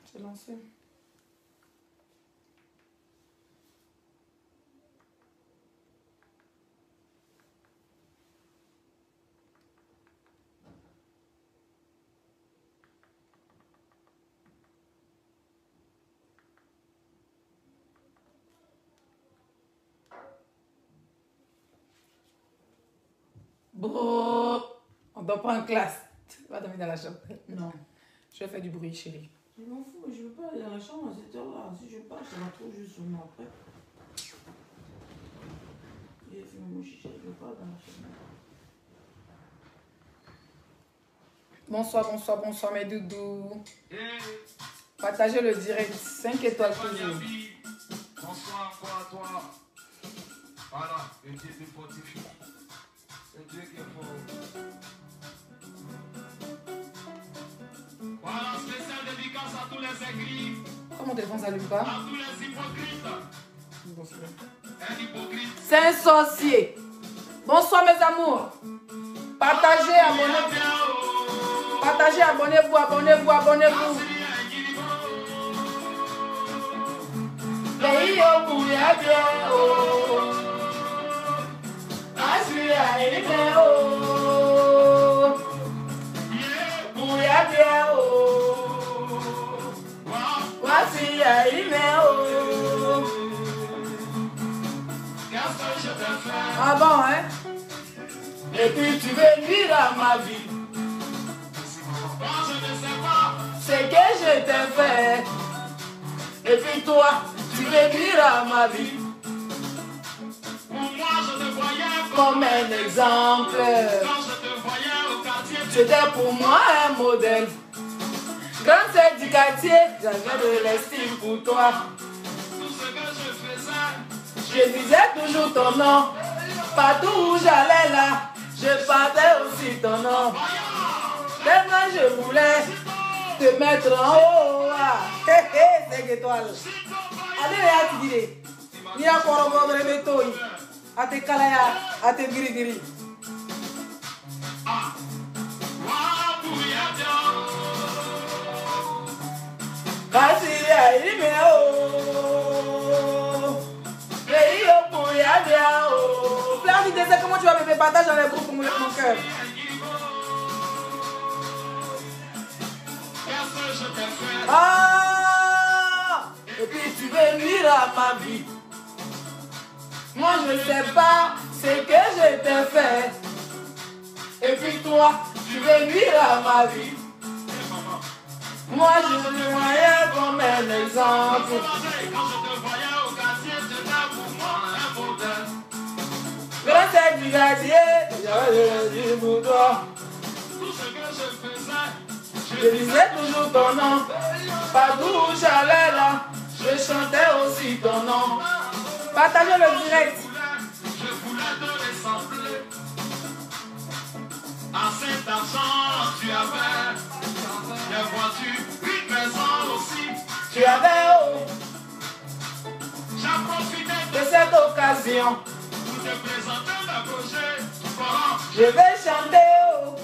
C'est lancé. Bon, on dort pas en classe. Tu vas dormir dans la chambre. Non. Je vais faire du bruit, chérie. Je m'en fous, je veux pas aller dans la chambre à cette heure-là. Si je pars, ça va trop juste sur moi après. J'ai fumé mon chicha, je veux pas dans la chambre. Bonsoir, bonsoir, bonsoir mes doudous. Partagez le direct. 5 étoiles toujours. Bonsoir encore à toi. Voilà, le Dieu te fortifie. Le Dieu qui est fort. Voilà, spécial dédicace à tous les aigris. Pourquoi mon téléphone s'allume pas? À tous les hypocrites. Un hypocrite. C'est un sorcier. Bonsoir mes amours. Partagez, abonnez-vous. Partagez, abonnez-vous, abonnez-vous, abonnez-vous. Pays au bouillard bien haut. Assis à élever haut. Bouillard bien haut. Voici à élever haut. Ah bon, hein? Et puis tu veux nuire à ma vie. Moi je ne sais pas C'est que je t'ai fait. Et puis toi, tu veux nuire à ma vie. Pour moi je te voyais Comme un exemple. quand je te voyais au quartier. Tu étais pour moi un modèle. Grande sœur du quartier, j'avais de l'estime pour toi. Tout ce que je faisais, Je disais toujours ton nom. Partout où j'allais là, je partais aussi ton nom. Tellement je voulais te mettre en haut. Hé hé, 5 étoiles. Allez, là, tu dis. Ni à quoi on va me toi. À tes kalaya, à tes gris-gris. Vas-y, aïe, mais oh. Pays au bouillard bien haut. Fleur d'idée, c'est comment tu vas me faire partager dans les groupes pour mon cœur. Ah! Et puis tu veux nuire à ma vie. Moi je ne sais pas ce que je t'ai fait. Et puis toi, tu veux nuire à ma vie. Moi je te voyais comme un exemple. quand je te voyais au quartier, c'était pour moi un modèle. Grâce à du quartier, j'avais dit pour toi. Tout ce que je faisais, Je disais toujours ton nom. Partout où j'allais là, je chantais aussi ton nom. Partagez le direct. je voulais te ressembler. À cet argent, tu avais des voitures, une maison aussi. Tu avais oh, J'ai profité de cette occasion. pour te présenter ma projet. Comment Je vais chanter oh.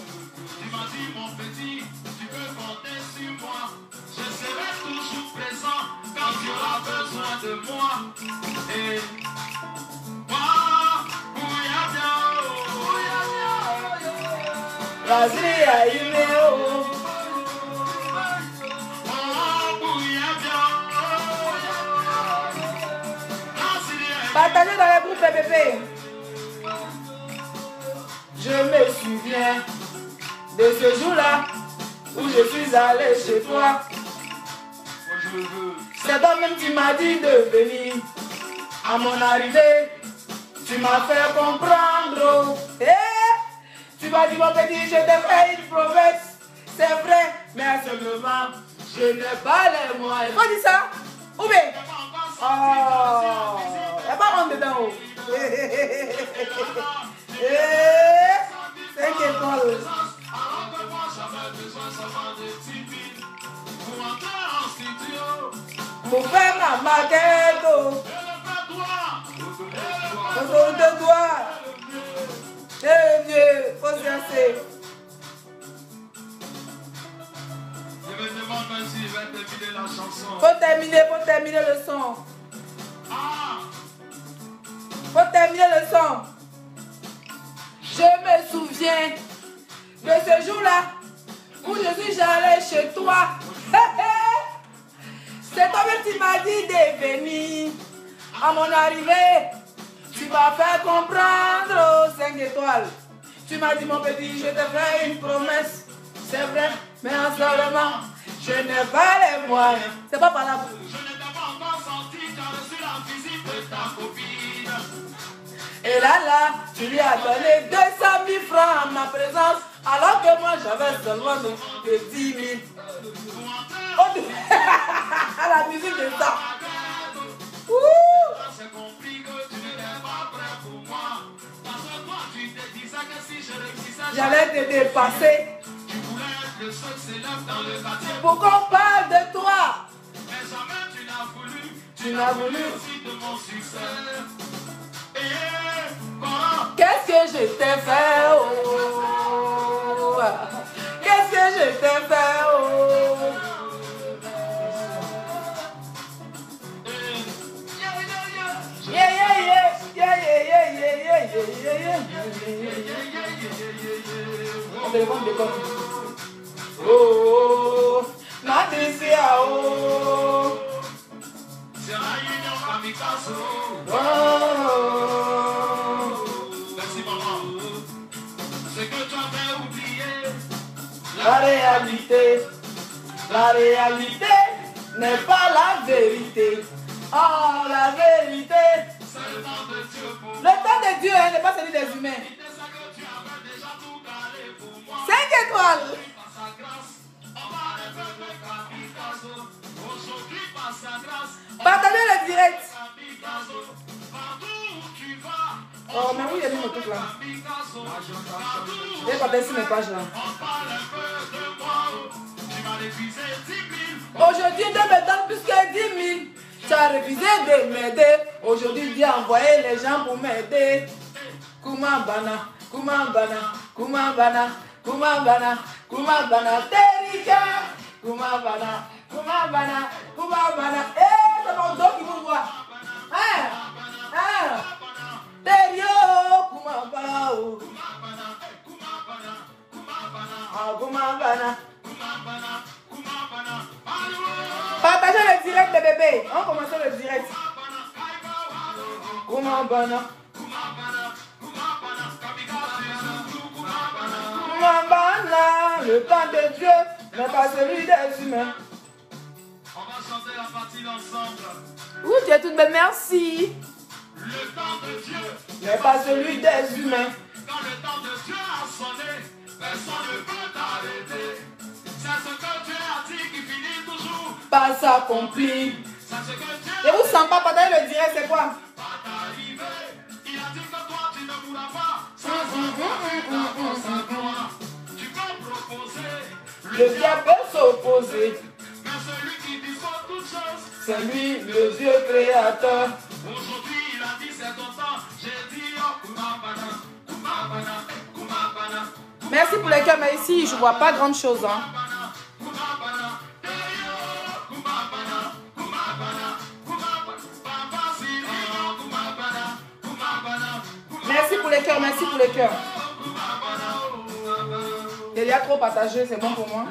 tu m'as dit, mon petit, tu peux compter sur moi. Je serai toujours présent quand tu auras besoin de moi. Et moi, bouilla bien, Vas-y, aïe, mais oh. Partagez dans les groupes bébés. Je me souviens de ce jour-là où je suis allé chez toi. C'est toi-même qui m'as dit de venir. À mon arrivée, tu m'as fait comprendre. Eh, tu m'as dit mon petit, je t'ai fait une promesse. C'est vrai, mais à ce moment, je n'ai pas les moyens. Faut dire ça? Où bien? Oh, il n'y a pas honte dedans. Oh. 5 étoiles. Pour faire ma maquette. Kosiansé. Je me demande même s'il va terminer la chanson. Faut terminer le son. Ah! Faut terminer le son. Je me souviens de ce jour-là où je suis allée chez toi. C'est toi-même qui m'as dit de venir. À mon arrivée, tu m'as fait comprendre aux 5 étoiles. Tu m'as dit mon petit, je te fais une promesse. C'est vrai, mais en seulement, je n'ai pas les moyens. C'est pas par là. Je ne t'ai pas encore senti, tu as reçu la visite de ta copine. Et là, tu lui as donné 200 000 francs en ma présence, alors que moi j'avais seulement de 10 000. Oh, la musique de ça. C'est compris que tu n'étais pas prêt pour moi. Parce que toi, tu te disais que si je réussissais, j'allais te dépasser. Tu voulais être le seul célèbre dans le quartier. Pour qu'on parle de toi. Mais jamais tu n'as voulu. Tu n'as voulu aussi de mon succès. Et comment? Qu'est-ce que je t'ai fait, oh? Qu'est-ce que je t'ai fait, oh? Yeah, yeah, yeah, yeah, yeah, yeah, yeah, yeah, yeah, yeah, yeah. On téléphone de quoi? Oh, Nadia, oh. C'est la union kamikaze. Oh. Merci maman. Ce que tu avais oublié. La réalité n'est pas la vérité. Oh, la vérité. C'est le temps de Dieu pour Le temps de Dieu n'est pas celui des humains. c'est ça que tu avais déjà tout calé pour moi. 5 étoiles. Par sa grâce, on va répéter le kamikaze. Aujourd'hui, par sa grâce, Partagez le direct. kamikaze. Partout où tu vas, Oh, mais oui, il y a mis mon truc là. kamikaze. Partout où Je vais partager sur mes pages là. on parle un peu de moi. Tu m'as refusé 10 000. Aujourd'hui, Dieu me donne plus que 10 000. Tu as refusé de m'aider. Aujourd'hui, Dieu a envoyé les gens pour m'aider. Kumabana, Kumabana, Kumabana, Kumabana, Kumabana, Terika. Kumabana, Kumabana, Kumabana. Eh, c'est mon dos qui vous voit. Hein? Hein? Terio, Kumabana. Ah, Kumabana. Partagez le direct de bébé. On commence le direct. Kumabana. Kumabana. Le temps de Dieu n'est pas celui des humains. On va chanter la partie ensemble. Ouh, tu es toute belle, merci. Le temps de Dieu N'est pas celui des humains. Quand le temps de Dieu a sonné, personne ne peut t'arrêter. C'est ce que Dieu a dit qui finit toujours. Pas s'accomplir. C'est ce que Dieu Et vous sentez pas partager le direct, c'est quoi? va t'arriver. Il a dit que toi tu ne mourras pas. Sans sa gloire. Tu peux proposer. Le diable peut s'opposer. Mais celui qui dispose toutes choses. C'est lui, le Dieu créateur. Aujourd'hui il a dit c'est ton temps. J'ai dit oh Kumabana, Kumabana, Kumabana. Merci pour les cœurs, mais ici, je vois pas grand chose. Hein. Merci pour les cœurs, merci pour les cœurs. Il y a trop partagé, c'est bon pour moi.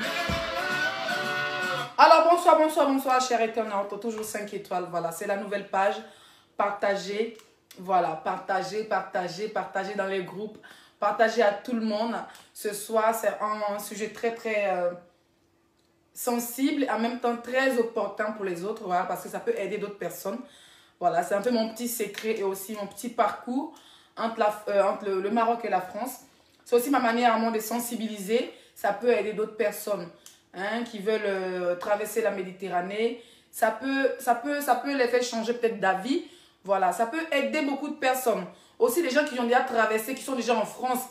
Alors, bonsoir, bonsoir, bonsoir, chers internautes. Toujours 5 étoiles, voilà, c'est la nouvelle page. Partagez, voilà, partagez, partagez, partagez dans les groupes. Partagez à tout le monde. Ce soir, c'est un sujet très, très sensible et en même temps très opportun pour les autres, voilà, parce que ça peut aider d'autres personnes. Voilà, c'est un peu mon petit secret et aussi mon petit parcours entre le Maroc et la France. C'est aussi ma manière à moi de sensibiliser. Ça peut aider d'autres personnes hein, qui veulent traverser la Méditerranée. Ça peut les faire changer peut-être d'avis. Voilà, ça peut aider beaucoup de personnes. Aussi les gens qui ont déjà traversé, qui sont déjà en France.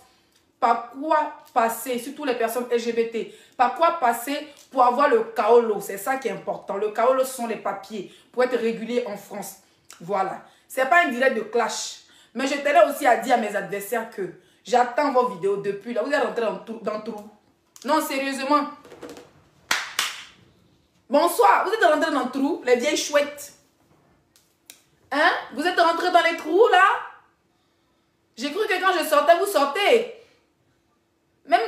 Par quoi passer, surtout les personnes LGBT, par quoi passer pour avoir le kaolo? C'est ça qui est important. Le kaolo, ce sont les papiers pour être régulier en France. Voilà. Ce n'est pas un direct de clash. Mais je tenais aussi à dire à mes adversaires que J'attends vos vidéos depuis là. Vous êtes rentré dans le trou. Non, sérieusement. Bonsoir. Vous êtes rentré dans le trou, les vieilles chouettes. Hein? Vous êtes rentré dans les trous là? J'ai cru que quand je sortais, vous sortez. Même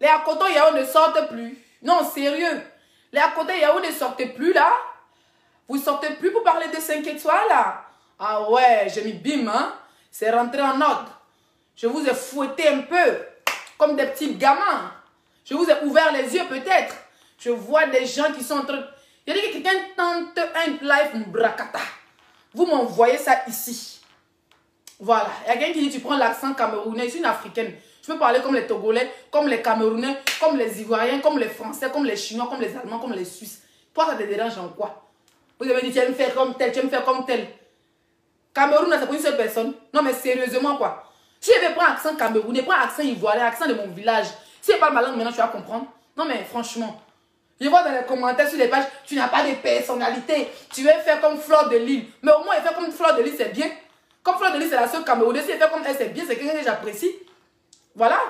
les Akoto Yao ne sortent plus. Non, sérieux. Les Akoto Yao ne sortent plus là. Vous sortez plus pour parler de 5 étoiles là. Ah ouais, j'ai mis bim, hein. C'est rentré en ordre. Je vous ai fouetté un peu. Comme des petits gamins. Je vous ai ouvert les yeux peut-être. Je vois des gens qui sont en train... Il y a dit que quelqu'un tente un live Mbrakata. Vous m'envoyez ça ici. Voilà. Il y a quelqu'un qui dit tu prends l'accent camerounais. Je suis une africaine. Je peux parler comme les Togolais, comme les Camerounais, comme les Ivoiriens, comme les Français, comme les Chinois, comme les Allemands, comme les Suisses. Toi, ça te dérange en quoi? Vous avez dit tu vas me faire comme tel, tu vas me faire comme tel. Cameroun, c'est pour une seule personne. Non, mais sérieusement, quoi. Si je vais prendre accent camerounais, prends accent ivoirien, accent de mon village. Si je parle ma langue maintenant, tu vas comprendre. Non, mais franchement. Je vois dans les commentaires sur les pages, tu n'as pas de personnalité. Tu veux faire comme Fleur de Lille. Mais au moins, il fait comme Fleur de Lille, c'est bien. Comme Fleur de Lille, c'est la seule Camerounaise. Si elle fait comme elle, c'est bien. C'est quelqu'un que j'apprécie. Voilà.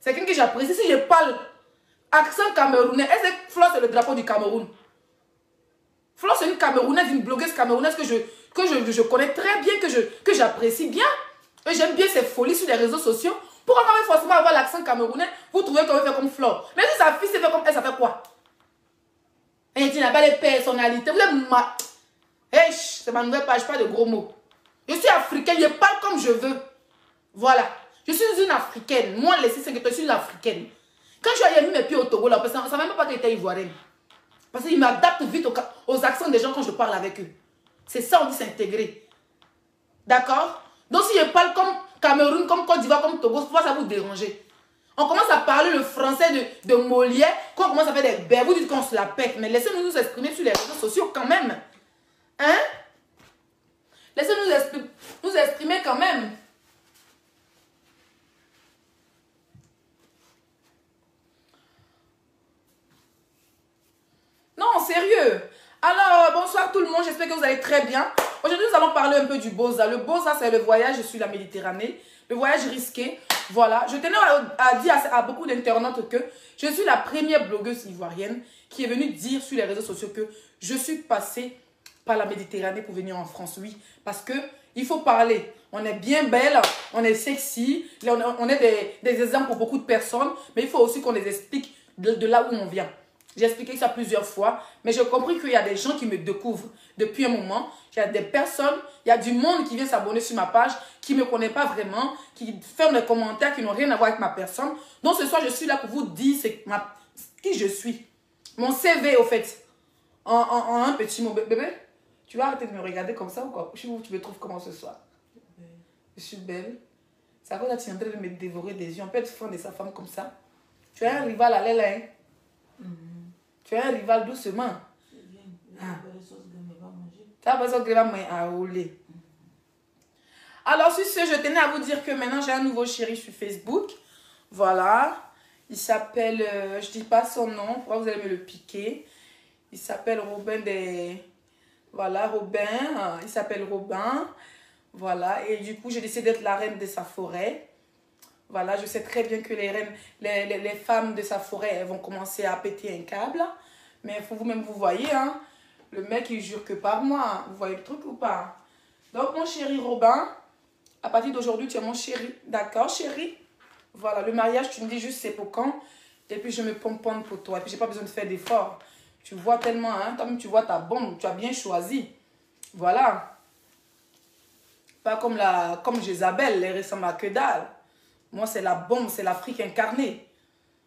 C'est quelqu'un que j'apprécie. Si je parle accent camerounais, est-ce que Fleur, c'est le drapeau du Cameroun? Fleur, c'est une Camerounaise, une blogueuse camerounaise que je connais très bien, que j'apprécie bien. Et j'aime bien ses folies sur les réseaux sociaux. Pourquoi quand même forcément avoir l'accent camerounais, vous trouvez qu'on veut faire comme Fleur? Mais si sa fille s'est fait comme elle, ça fait quoi? Et tu n'as pas de personnalité. Vous êtes ma... Hey, c'est ma nouvelle page, pas de gros mots. Je suis africaine, je parle comme je veux. Voilà. Je suis une africaine. Moi, les 6 je suis une africaine. Quand je suis mis mes pieds au Togo, là, ça ne savait même pas que j'étais ivoirienne. Parce qu'ils m'adaptent vite aux accents des gens quand je parle avec eux. C'est ça, on dit s'intégrer. D'accord? Donc, si je parle comme Cameroun, comme Côte d'Ivoire, comme Togo, pourquoi ça vous déranger? On commence à parler le français de Molière, quand on commence à faire des bêtes, vous dites qu'on se la pète, mais laissez-nous nous exprimer sur les réseaux sociaux quand même. Hein? Laissez-nous nous exprimer quand même. Non, sérieux. Alors, bonsoir tout le monde, j'espère que vous allez très bien. Aujourd'hui, nous allons parler un peu du Boza. Le Boza, c'est le voyage sur la Méditerranée, le voyage risqué. Voilà, je tenais à dire à beaucoup d'internautes que je suis la première blogueuse ivoirienne qui est venue dire sur les réseaux sociaux que je suis passée par la Méditerranée pour venir en France. Oui, parce que il faut parler. On est bien belle, on est sexy, on est des exemples pour beaucoup de personnes, mais il faut aussi qu'on les explique de là où on vient. J'ai expliqué ça plusieurs fois, mais j'ai compris qu'il y a des gens qui me découvrent depuis un moment. Il y a des personnes, il y a du monde qui vient s'abonner sur ma page, qui ne me connaît pas vraiment, qui fait des commentaires qui n'ont rien à voir avec ma personne. Donc ce soir, je suis là pour vous dire qui je suis. Mon CV, au fait. En un petit mot. Bébé, tu vas arrêter de me regarder comme ça ou quoi? Tu me trouves comment ce soir? Je suis belle. C'est à cause que tu es en train de me dévorer des yeux. On peut être fan de sa femme comme ça. Tu as un rival à l'aile, hein? Tu as un rival doucement. Tu as besoin de manger à rouler. Alors, sur ce, je tenais à vous dire que maintenant, j'ai un nouveau chéri sur Facebook. Voilà. Il s'appelle, je ne dis pas son nom, pourquoi vous allez me le piquer. Il s'appelle Robin des... Voilà, Robin. Il s'appelle Robin. Voilà. Et du coup, j'ai décidé d'être la reine de sa forêt. Voilà, je sais très bien que les reines, les femmes de sa forêt, elles vont commencer à péter un câble. Mais vous-même, vous voyez, hein, le mec, il jure que par moi. Vous voyez le truc ou pas? Donc, mon chéri Robin, à partir d'aujourd'hui, tu es mon chéri. D'accord, chéri? Voilà, le mariage, tu me dis juste c'est pour quand. Et puis, je me pomponne pour toi. Et puis, j'ai pas besoin de faire d'efforts. Tu vois tellement, hein, toi-même, tu vois ta bombe. Tu as bien choisi. Voilà. Pas comme Jézabel, les ressemble à que dalle. Moi, c'est la bombe, c'est l'Afrique incarnée.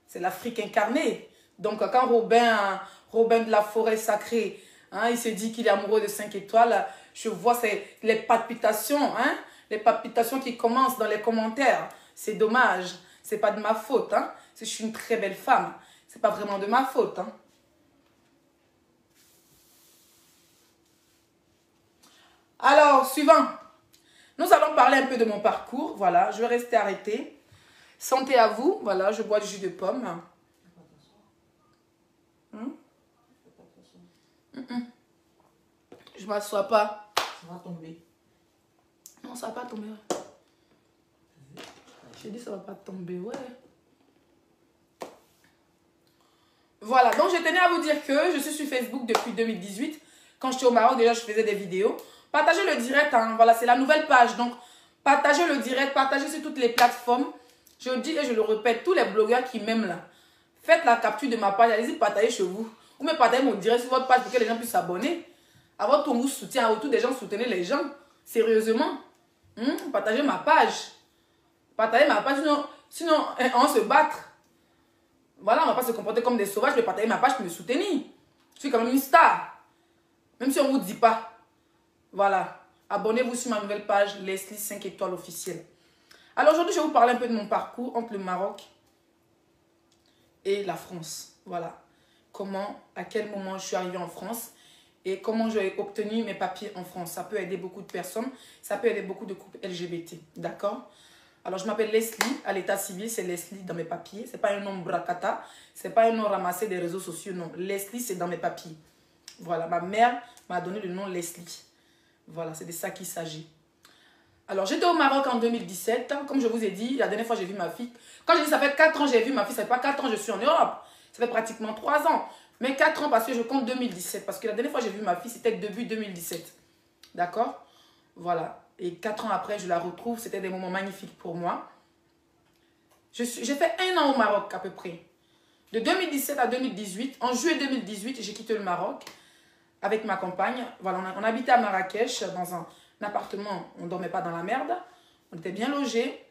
C'est l'Afrique incarnée. Donc, quand Robin de la forêt sacrée, hein, il se dit qu'il est amoureux de 5 étoiles, je vois les palpitations, hein, les palpitations qui commencent dans les commentaires. C'est dommage. C'est pas de ma faute. Hein. Je suis une très belle femme. C'est pas vraiment de ma faute. Hein. Alors, suivant. Nous allons parler un peu de mon parcours. Voilà, je vais rester arrêtée. Santé à vous. Voilà, je bois du jus de pomme. Je ne m'assois pas. Ça va tomber. Non, ça va pas tomber. J'ai dit ça va pas tomber, ouais. Voilà, donc je tenais à vous dire que je suis sur Facebook depuis 2018. Quand j'étais au Maroc, déjà, je faisais des vidéos. Partagez le direct, hein. Voilà, c'est la nouvelle page. Donc, partagez le direct, partagez sur toutes les plateformes. Je le dis et je le répète, tous les blogueurs qui m'aiment là, faites la capture de ma page, allez-y partager chez vous. Ou même partagez mon direct sur votre page pour que les gens puissent s'abonner. À votre tour, vous soutien, autour des gens, soutenez les gens. Sérieusement. Partagez ma page. Partagez ma page, sinon on va se battre. Voilà, on ne va pas se comporter comme des sauvages, mais partager ma page pour me soutenir. Je suis quand même une star. Même si on ne vous dit pas. Voilà. Abonnez-vous sur ma nouvelle page, Leslie 5 étoiles officielle. Alors aujourd'hui, je vais vous parler un peu de mon parcours entre le Maroc et la France. Voilà. Comment, à quel moment je suis arrivée en France et comment j'ai obtenu mes papiers en France. Ça peut aider beaucoup de personnes. Ça peut aider beaucoup de couples LGBT. D'accord? Alors, je m'appelle Leslie. À l'état civil, c'est Leslie dans mes papiers. Ce n'est pas un nom bracata. Ce n'est pas un nom ramassé des réseaux sociaux. Non. Leslie, c'est dans mes papiers. Voilà. Ma mère m'a donné le nom Leslie. Voilà. C'est de ça qu'il s'agit. Alors, j'étais au Maroc en 2017. Comme je vous ai dit, la dernière fois, j'ai vu ma fille. Quand je dis ça fait 4 ans, j'ai vu ma fille. Ça fait pas 4 ans, je suis en Europe. Ça fait pratiquement 3 ans. Mais 4 ans parce que je compte 2017. Parce que la dernière fois, j'ai vu ma fille, c'était début 2017. D'accord? Voilà. Et 4 ans après, je la retrouve. C'était des moments magnifiques pour moi. J'ai fait 1 an au Maroc à peu près. De 2017 à 2018. En juillet 2018, j'ai quitté le Maroc avec ma compagne. Voilà, on habitait à Marrakech dans un appartement. On ne dormait pas dans la merde. On était bien logés.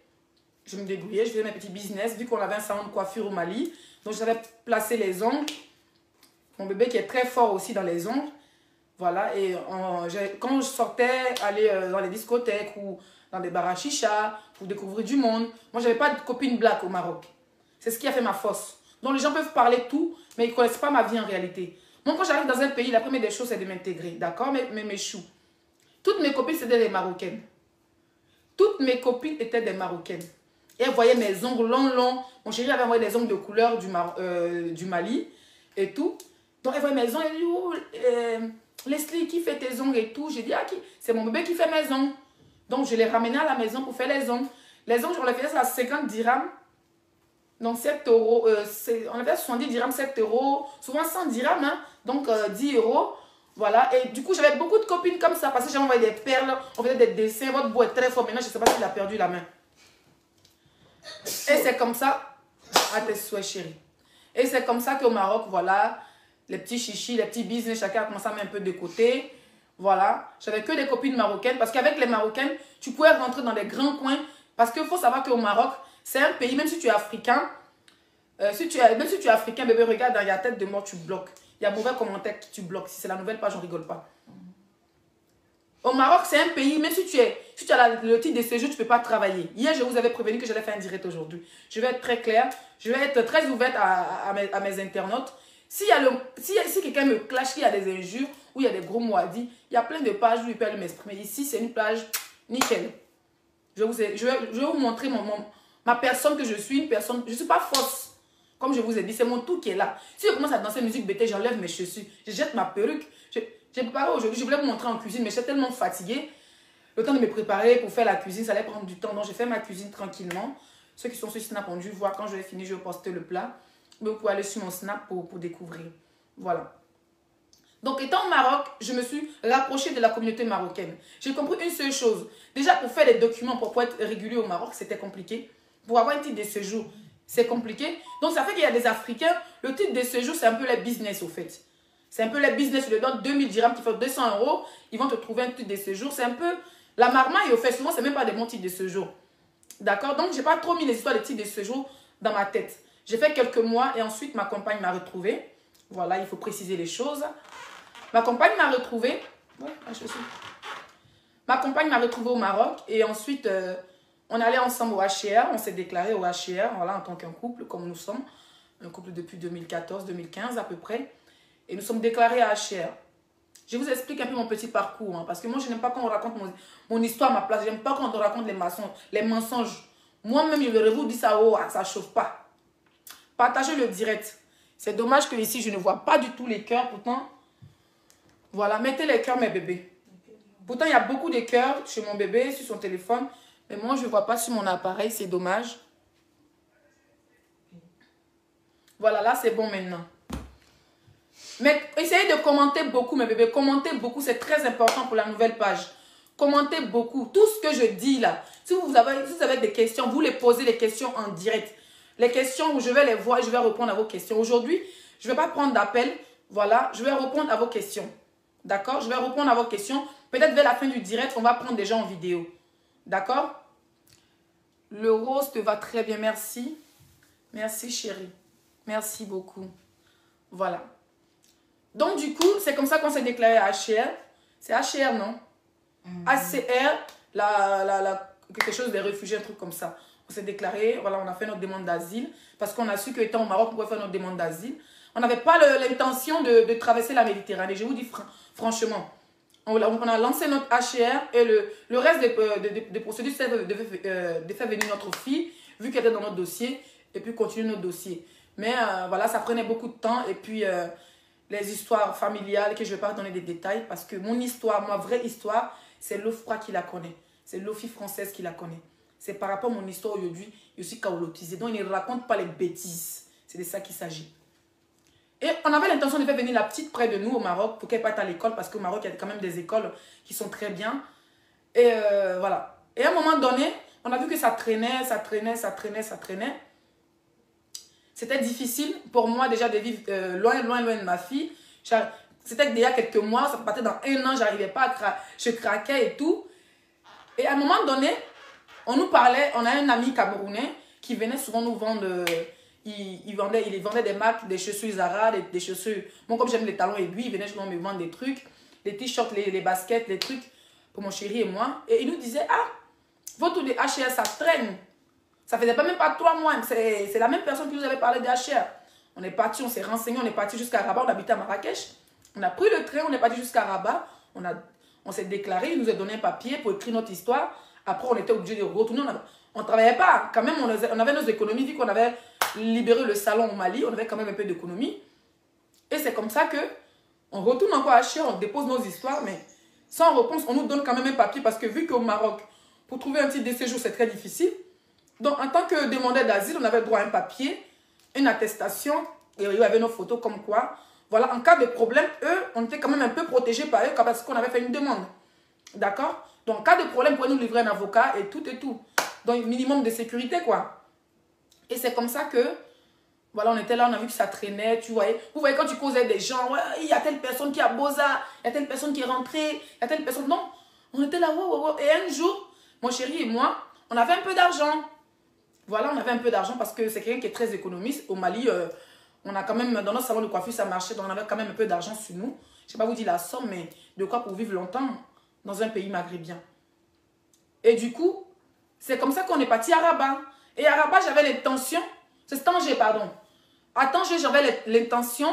Je me débrouillais. Je faisais mes petits business. Vu qu'on avait un salon de coiffure au Mali. Donc, je savais placer les ongles. Mon bébé qui est très fort aussi dans les ongles. Voilà, et quand je sortais, aller dans les discothèques ou dans des bars à chicha pour découvrir du monde, moi, j'avais pas de copine black au Maroc. C'est ce qui a fait ma force. Donc, les gens peuvent parler tout, mais ils ne connaissent pas ma vie en réalité. Moi, quand j'arrive dans un pays, la première des choses, c'est de m'intégrer. D'accord? Mais mes choux. Toutes mes copines, c'était des Marocaines. Toutes mes copines étaient des Marocaines. Et elles voyaient mes ongles longs. Mon chéri avait envoyé des ongles de couleur du Mali et tout. Donc, elle voyait mes ongles. Elle dit, oh, Leslie, qui fait tes ongles et tout? J'ai dit, ah, c'est mon bébé qui fait mes ongles. Donc, je les ramenais à la maison pour faire les ongles. Les ongles, on les faisait à 50 dirhams. Donc, 7 euros. On avait 70 dirhams, 7 euros. Souvent 100 dirhams, hein, donc 10 euros. Voilà. Et du coup, j'avais beaucoup de copines comme ça parce que j'avais envoyé des perles. On faisait des dessins. Votre beau est très fort. Maintenant, je ne sais pas s'il a perdu la main. Et c'est comme ça. À tes souhaits, chérie. Et c'est comme ça qu'au Maroc, voilà. Les petits chichis, les petits business, chacun a commencé à mettre un peu de côté. Voilà. J'avais que des copines marocaines. Parce qu'avec les marocaines, tu pouvais rentrer dans les grands coins. Parce qu'il faut savoir qu'au Maroc, c'est un pays, même si tu es africain, même si tu es africain, bébé, regarde, dans la tête de mort, tu bloques. Il y a mauvais commentaires que tu bloques. Si c'est la nouvelle page, on ne rigole pas. Au Maroc, c'est un pays, même si tu as le titre de séjour, tu ne peux pas travailler. Hier, je vous avais prévenu que j'allais faire un direct aujourd'hui. Je vais être très claire. Je vais être très ouverte à mes internautes. Si quelqu'un me clash, qu'il y a des injures, ou il y a des gros mots à dire, il y a plein de pages où il peut aller m'exprimer. Ici, c'est une plage nickel. Je vais vous montrer ma personne que je suis. Une personne, je ne suis pas fausse. Comme je vous ai dit, c'est mon tout qui est là. Si je commence à danser musique BT, j'enlève mes chaussures. Je jette ma perruque. J'ai préparé aujourd'hui, je voulais vous montrer en cuisine, mais j'étais tellement fatiguée. Le temps de me préparer pour faire la cuisine, ça allait prendre du temps. Donc, j'ai fait ma cuisine tranquillement. Ceux qui sont sur Snap ont dû voir. Quand je vais finir, je vais poster le plat. Mais vous pouvez aller sur mon Snap pour découvrir. Voilà. Donc, étant au Maroc, je me suis rapprochée de la communauté marocaine. J'ai compris une seule chose. Déjà, pour faire les documents, pour pouvoir être régulier au Maroc, c'était compliqué. Pour avoir un titre de séjour, c'est compliqué. Donc, ça fait qu'il y a des Africains. Le titre de séjour, c'est un peu les business, au fait. C'est un peu les business. Tu leur donnes 2000 dirhams qui font 200 €. Ils vont te trouver un titre de séjour. C'est un peu la marmaille, au fait. Souvent, c'est même pas des bons titres de séjour. D'accord? Donc, je n'ai pas trop mis les histoires de titres de séjour dans ma tête. J'ai fait quelques mois et ensuite, ma compagne m'a retrouvée. Voilà, il faut préciser les choses. Ma compagne m'a retrouvée. Ouais, je suis. Ma compagne m'a retrouvée au Maroc et ensuite, on allait ensemble au HCR. On s'est déclaré au HCR, voilà, en tant qu'un couple, comme nous sommes. Un couple depuis 2014-2015 à peu près. Et nous sommes déclarés à HCR. Je vous explique un peu mon petit parcours. Hein, parce que moi, je n'aime pas quand on raconte mon histoire à ma place. Je n'aime pas quand on raconte les mensonges. Moi-même, je vais vous dire ça, oh, ça ne chauffe pas. Partagez le direct. C'est dommage que ici, je ne vois pas du tout les cœurs. Pourtant, voilà, mettez les cœurs, mes bébés. Pourtant, il y a beaucoup de cœurs chez mon bébé, sur son téléphone. Mais moi, je ne vois pas sur mon appareil, c'est dommage. Voilà, là, c'est bon maintenant. Mais essayez de commenter beaucoup, mes bébés. Commentez beaucoup, c'est très important pour la nouvelle page. Commentez beaucoup. Tout ce que je dis là, si vous avez des questions, vous les posez les questions en direct. Les questions où je vais les voir et je vais répondre à vos questions. Aujourd'hui, je ne vais pas prendre d'appel. Voilà, je vais répondre à vos questions. D'accord? Je vais répondre à vos questions. Peut-être vers la fin du direct, on va prendre des gens en vidéo. D'accord? Le rose te va très bien, merci. Merci chérie. Merci beaucoup. Voilà. Donc du coup, c'est comme ça qu'on s'est déclaré à HCR. C'est HCR, non? HCR, quelque chose des réfugiés, un truc comme ça. On s'est déclaré, voilà, on a fait notre demande d'asile. Parce qu'on a su qu'étant au Maroc, on pouvait faire notre demande d'asile. On n'avait pas l'intention de traverser la Méditerranée. Je vous dis franchement. On a lancé notre HCR et le reste des procédures, c'est de faire venir notre fille, vu qu'elle était dans notre dossier, et puis continuer notre dossier. Mais voilà, ça prenait beaucoup de temps. Et puis, les histoires familiales, que je ne vais pas donner des détails, parce que mon histoire, ma vraie histoire, c'est l'OFPRA qui la connaît. C'est l'OFI française qui la connaît. C'est par rapport à mon histoire aujourd'hui, je suis kaolotisée. Donc, il ne raconte pas les bêtises. C'est de ça qu'il s'agit. Et on avait l'intention de faire venir la petite près de nous au Maroc pour qu'elle parte à l'école, parce qu'au Maroc, il y a quand même des écoles qui sont très bien. Et voilà. Et à un moment donné, on a vu que ça traînait, ça traînait, ça traînait, ça traînait. C'était difficile pour moi déjà de vivre loin de ma fille. C'était déjà quelques mois, ça partait dans 1 an, j'arrivais pas à je craquais et tout. Et à un moment donné, on nous parlait, on a un ami camerounais qui venait souvent nous vendre, il vendait des marques, des chaussures Zara, des chaussures, moi comme j'aime les talons aiguilles, il venait souvent me vendre des trucs, les t-shirts, les baskets, les trucs pour mon chéri et moi. Et il nous disait, ah, votre de HR, ça traîne. Ça faisait pas même pas 3 mois. C'est la même personne qui nous avait parlé de HR. On est parti, on s'est renseigné, on est parti jusqu'à Rabat, on habitait à Marrakech. On a pris le train, on est parti jusqu'à Rabat. On s'est déclaré, il nous a donné un papier pour écrire notre histoire. Après, on était obligé de retourner. On ne travaillait pas. Quand même, on avait nos économies. Vu qu'on avait libéré le salon au Mali, on avait quand même un peu d'économie. Et c'est comme ça que on retourne encore à HR, on dépose nos histoires, mais sans réponse, on nous donne quand même un papier parce que vu qu'au Maroc, pour trouver un titre de séjour, c'est très difficile. Donc, en tant que demandeur d'asile, on avait droit à un papier, une attestation, et il y avait nos photos comme quoi. Voilà, en cas de problème, eux, on était quand même un peu protégés par eux parce qu'on avait fait une demande. D'accord? Donc, en cas de problème, ils pouvaient nous livrer un avocat et tout et tout. Donc, minimum de sécurité, quoi. Et c'est comme ça que, voilà, on était là, on a vu que ça traînait, tu voyais. Vous voyez, quand tu causais des gens, ouais, il y a telle personne qui a Beaux-Arts, il y a telle personne qui est rentrée, il y a telle personne. Non, on était là, wow. Et un jour, mon chéri et moi, on avait un peu d'argent. Voilà, on avait un peu d'argent parce que c'est quelqu'un qui est très économiste. Au Mali, on a quand même, dans notre salon de coiffure, ça marchait, donc on avait quand même un peu d'argent sur nous. Je ne sais pas vous dire la somme, mais de quoi pour vivre longtemps dans un pays maghrébien. Et du coup, c'est comme ça qu'on est parti à Rabat. Et à Rabat, j'avais l'intention, c'est Tanger, pardon. À Tanger, j'avais l'intention,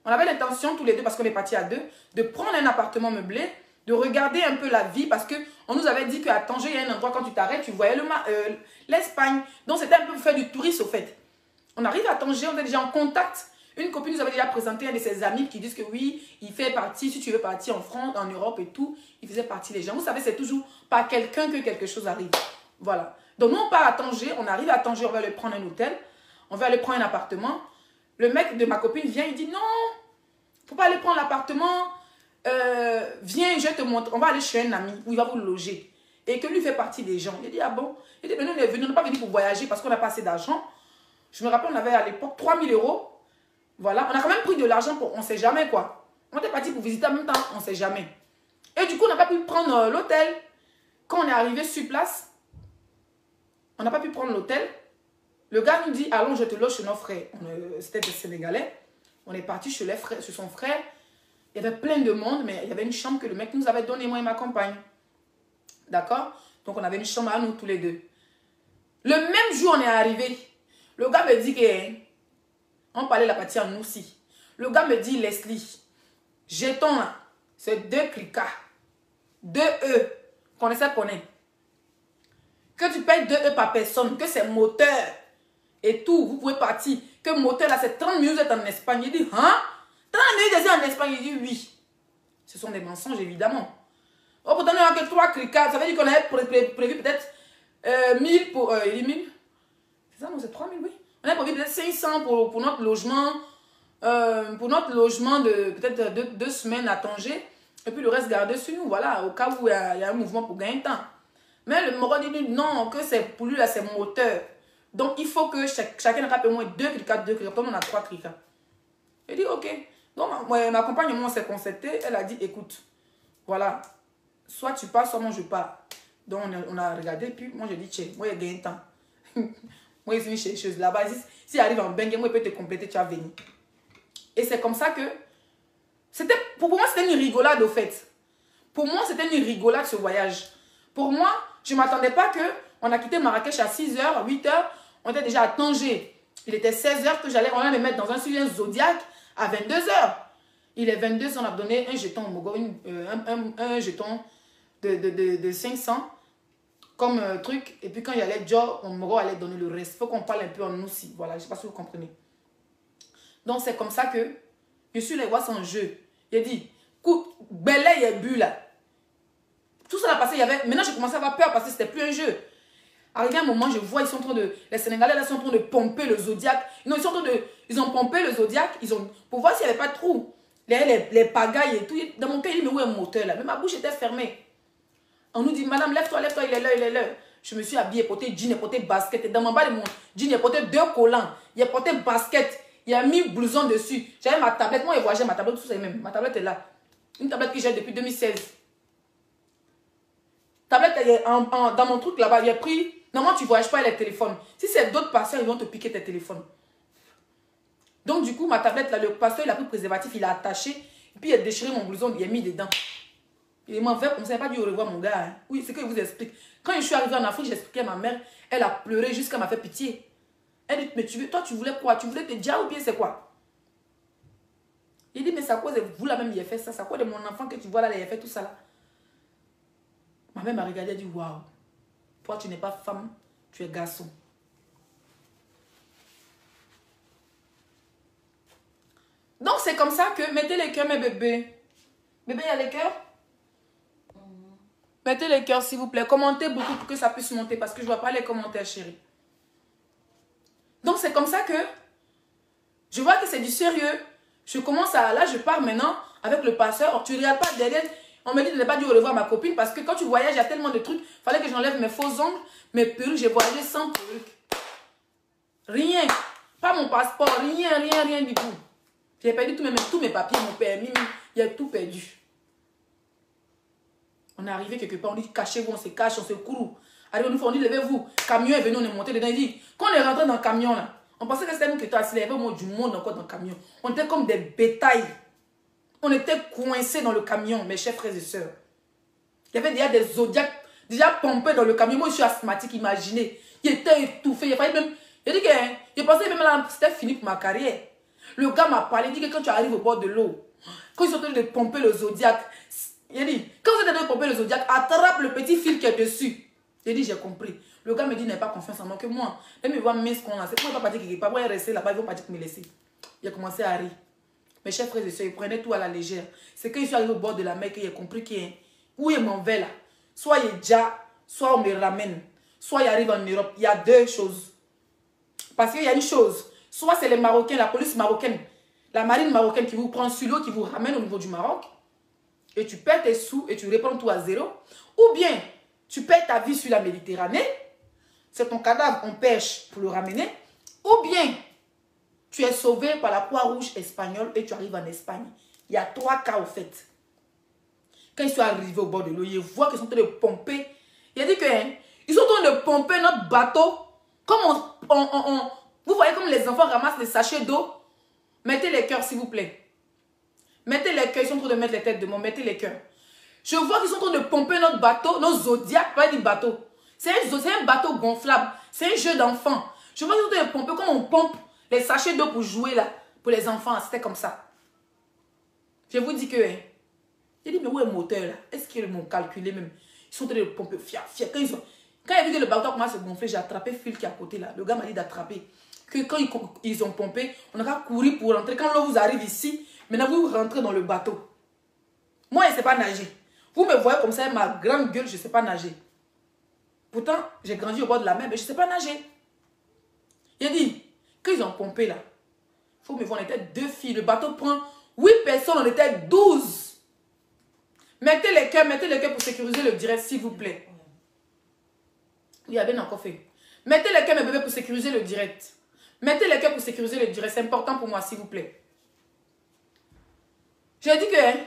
on avait l'intention tous les deux, parce qu'on est partis à 2, de prendre un appartement meublé, de regarder un peu la vie, parce qu'on nous avait dit qu'à Tanger, il y a un endroit, quand tu t'arrêtes, tu voyais l'Espagne. Donc, c'était un peu pour faire du tourisme, au fait. On arrive à Tanger, on est déjà en contact. Une copine nous avait déjà présenté un de ses amis qui disent que oui, il fait partie, si tu veux partir en France, en Europe et tout, il faisait partie des gens. Vous savez, c'est toujours par quelqu'un que quelque chose arrive. Voilà. Donc, nous, on part à Tanger, on arrive à Tanger, on va aller prendre un hôtel, on va aller prendre un appartement. Le mec de ma copine vient, il dit non, faut pas aller prendre l'appartement. Viens, je te montre, on va aller chez un ami où il va vous loger. Et que lui fait partie des gens. Il dit, ah bon? Il dit, mais nous, on n'est pas venu pour voyager parce qu'on n'a pas assez d'argent. Je me rappelle, on avait à l'époque 3 000 €. Voilà, on a quand même pris de l'argent pour, on ne sait jamais quoi. On était parti pour visiter en même temps, on ne sait jamais. Et du coup, on n'a pas pu prendre l'hôtel. Quand on est arrivé sur place, on n'a pas pu prendre l'hôtel. Le gars nous dit, allons, je te loge chez nos frères. C'était des Sénégalais. On est parti chez son frère. Il y avait plein de monde, mais il y avait une chambre que le mec nous avait donnée, moi et ma compagne. D'accord? Donc, on avait une chambre à nous, tous les deux. Le même jour, on est arrivé. Le gars me dit que... On parlait la partie en nous aussi. Le gars me dit, Leslie, jetons là, c'est 2 cliquats. 2 E. Connaissez. Que tu payes 2 E par personne, que c'est moteur et tout, vous pouvez partir. Que moteur là, c'est 30 minutes, vous êtes en Espagne. Il dit, hein? 30 minutes, en Espagne. Il dit, oui. Ce sont des mensonges, évidemment. Oh, pourtant, il n'y a que 3 cliquats. Ça veut dire qu'on avait prévu peut-être 1000 pour... il dit 1000. C'est ça, non, c'est 3000, oui. On a promis peut-être 500 pour notre logement. Pour notre logement de peut-être 2 semaines à Tanger. Et puis le reste garder sur nous, voilà, au cas où il y a un mouvement pour gagner temps. Mais le Moro dit non, que c'est pour lui, là, c'est moteur. Donc il faut que chacun rappe au moins 2 criquets, 2 criquets. Comme on a 3 criquets. Il dit ok. Donc ma compagne, moi, on s'est concerté. Elle a dit écoute, voilà, soit tu pars, soit moi je pars. Donc on a regardé, puis moi j'ai dit tiens, moi il gagne temps. Moi, je suis chercheuse là-bas. Si arrive en bengue, moi, il peut te compléter, tu vas venir. Et c'est comme ça que... Pour moi, c'était une rigolade, au fait. Pour moi, c'était une rigolade, ce voyage. Pour moi, je ne m'attendais pas que... On a quitté Marrakech à 6 h, 8 h. On était déjà à Tanger. Il était 16 h que on allait me mettre dans un Zodiac à 22 h. Il est 22 h, on a donné un jeton au Mogo, un jeton de 500 comme truc. Et puis quand il y allait Joe, mon Mogo allait donner le reste. Il faut qu'on parle un peu en nous aussi. Voilà, je ne sais pas si vous comprenez. Donc c'est comme ça que je suis les voix en jeu. Il a dit, Belé, il y a bu là. Tout ça a passé, il y avait... Maintenant, j'ai commencé à avoir peur parce que c'était plus un jeu. Arrivé un moment, je vois, ils sont en train de... Les Sénégalais, là, sont en train de pomper le Zodiac. Non, ils sont en train de... Ils ont pompé le Zodiac. Pour voir s'il n'y avait pas de trou. Les pagailles et tout. Dans mon cas, il dit, mais où est le moteur là? Mais ma bouche était fermée. On nous dit, madame, lève-toi, il est là, il est là. Je me suis habillée, porté jean, porté basket. Et dans mon bas de mon jean, il a porté 2 collants. Il a porté basket. Il a mis blouson dessus. J'avais ma tablette. Moi, je voyageais ma tablette, tout ça même. Ma tablette est là. Une tablette que j'ai depuis 2016. Tablette, dans mon truc là-bas, il a pris... Normalement, tu ne voyages pas les téléphones. Si c'est d'autres patients, ils vont te piquer tes téléphones. Donc, du coup, ma tablette, là, le pasteur, il a pris le préservatif, il a attaché. Et puis, il a déchiré mon blouson, il a mis dedans. Il m'a fait comme ça, il n'a pas dit au revoir, mon gars. Hein. Oui, c'est que je vous explique. Quand je suis arrivée en Afrique, j'ai expliqué à ma mère. Elle a pleuré jusqu'à m'a fait pitié. Elle dit, mais toi, tu voulais quoi? Tu voulais te dire ou bien c'est quoi? Il dit, mais c'est à cause de vous là même, il a fait ça. C'est à cause de mon enfant que tu vois là, il a fait tout ça là. Ma mère m'a regardé et dit, waouh. Toi, tu n'es pas femme, tu es garçon. Donc, c'est comme ça que mettez les cœurs, mes bébés. Bébé, il y a les cœurs? Mettez les cœurs, s'il vous plaît. Commentez beaucoup pour que ça puisse monter parce que je ne vois pas les commentaires, chérie. Donc, c'est comme ça que je vois que c'est du sérieux. Je commence à... Là, je pars maintenant avec le passeur. Tu ne regardes pas derrière. On me dit de ne pas dire au revoir à ma copine parce que quand tu voyages, il y a tellement de trucs. Il fallait que j'enlève mes faux ongles, mes perruques. J'ai voyagé sans perruque. Rien. Pas mon passeport. Rien du tout. J'ai perdu tous mes papiers, mon permis. Il y a tout perdu. On est arrivé quelque part. On dit cachez-vous, on se cache, on se court. Arrivé, on dit levez-vous. Camion est venu, on est monté dedans. Il dit quand on est rentré dans le camion là, on pensait que c'était nous qui étions assis. Il y avait au moins du monde encore dans le camion. On était comme des bétails. On était coincés dans le camion, mes chers frères et sœurs. Il y avait déjà des Zodiacs déjà pompés dans le camion. Moi, je suis asthmatique, imaginez. Il était étouffé. Il fallait même... Il dit que... Je pensais même là, c'était fini pour ma carrière. Le gars m'a parlé. Il dit que quand tu arrives au bord de l'eau, quand ils sont en train de pomper le Zodiac, il dit, quand vous êtes en train de pomper le Zodiac, attrape le petit fil qui est dessus. J'ai dit, j'ai compris. Le gars me dit, n'aie pas confiance en moi que moi. Il me voit mince qu'on a. C'est pour ne pas partir quelque part. Moi, rester là-bas, ils ne vont pas dire que me laisser. Il a commencé à rire. Mes chers frères et sœurs, ils prenaient tout à la légère. C'est quand je suis arrivé au bord de la mer que j'ai compris où est mon verre là. Soit il est déjà, soit on me ramène. Soit il arrive en Europe. Il y a 2 choses. Parce qu'il y a une chose. Soit c'est les Marocains, la police marocaine, la marine marocaine qui vous prend sur l'eau, qui vous ramène au niveau du Maroc. Et tu perds tes sous et tu reprends tout à zéro. Ou bien, tu perds ta vie sur la Méditerranée. C'est ton cadavre, on pêche pour le ramener. Ou bien, tu es sauvé par la Croix-Rouge espagnole et tu arrives en Espagne. Il y a 3 cas au fait. Quand ils sont arrivés au bord de l'eau, ils voient qu'ils sont en train de pomper. Il a dit que ils sont en train de pomper notre bateau. Comme vous voyez comme les enfants ramassent les sachets d'eau. Mettez les cœurs s'il vous plaît. Mettez les cœurs. Ils sont en train de mettre les têtes de moi. Mettez les cœurs. Je vois qu'ils sont en train de pomper notre bateau. Nos Zodiacs, pas des bateaux. C'est un bateau gonflable. C'est un jeu d'enfant. Je vois qu'ils sont en train de pomper comme on pompe les sachets d'eau pour jouer là. Pour les enfants. C'était comme ça. Je vous dis que... J'ai dit, mais où est le moteur là? Est-ce qu'ils m'ont calculé même? Ils sont en train de pomper. Quand il a vu que le bateau commence à se gonfler, j'ai attrapé le fil qui est à côté là. Le gars m'a dit d'attraper. Que quand ils ont pompé, on a couru pour rentrer. Quand l'eau vous arrive ici, maintenant vous rentrez dans le bateau. Moi, je ne sais pas nager. Vous me voyez comme ça, ma grande gueule, je ne sais pas nager. Pourtant, j'ai grandi au bord de la mer, mais je ne sais pas nager. Il a dit, quand ils ont pompé là, il faut me voir, on était 2 filles. Le bateau prend 8 personnes, on était 12. Mettez les cœurs pour sécuriser le direct, s'il vous plaît. Il y a bien encore fait. Mettez les cœurs, mes bébés, pour sécuriser le direct. Mettez les cœurs pour sécuriser le direct. C'est important pour moi, s'il vous plaît. J'ai dit que... Hein,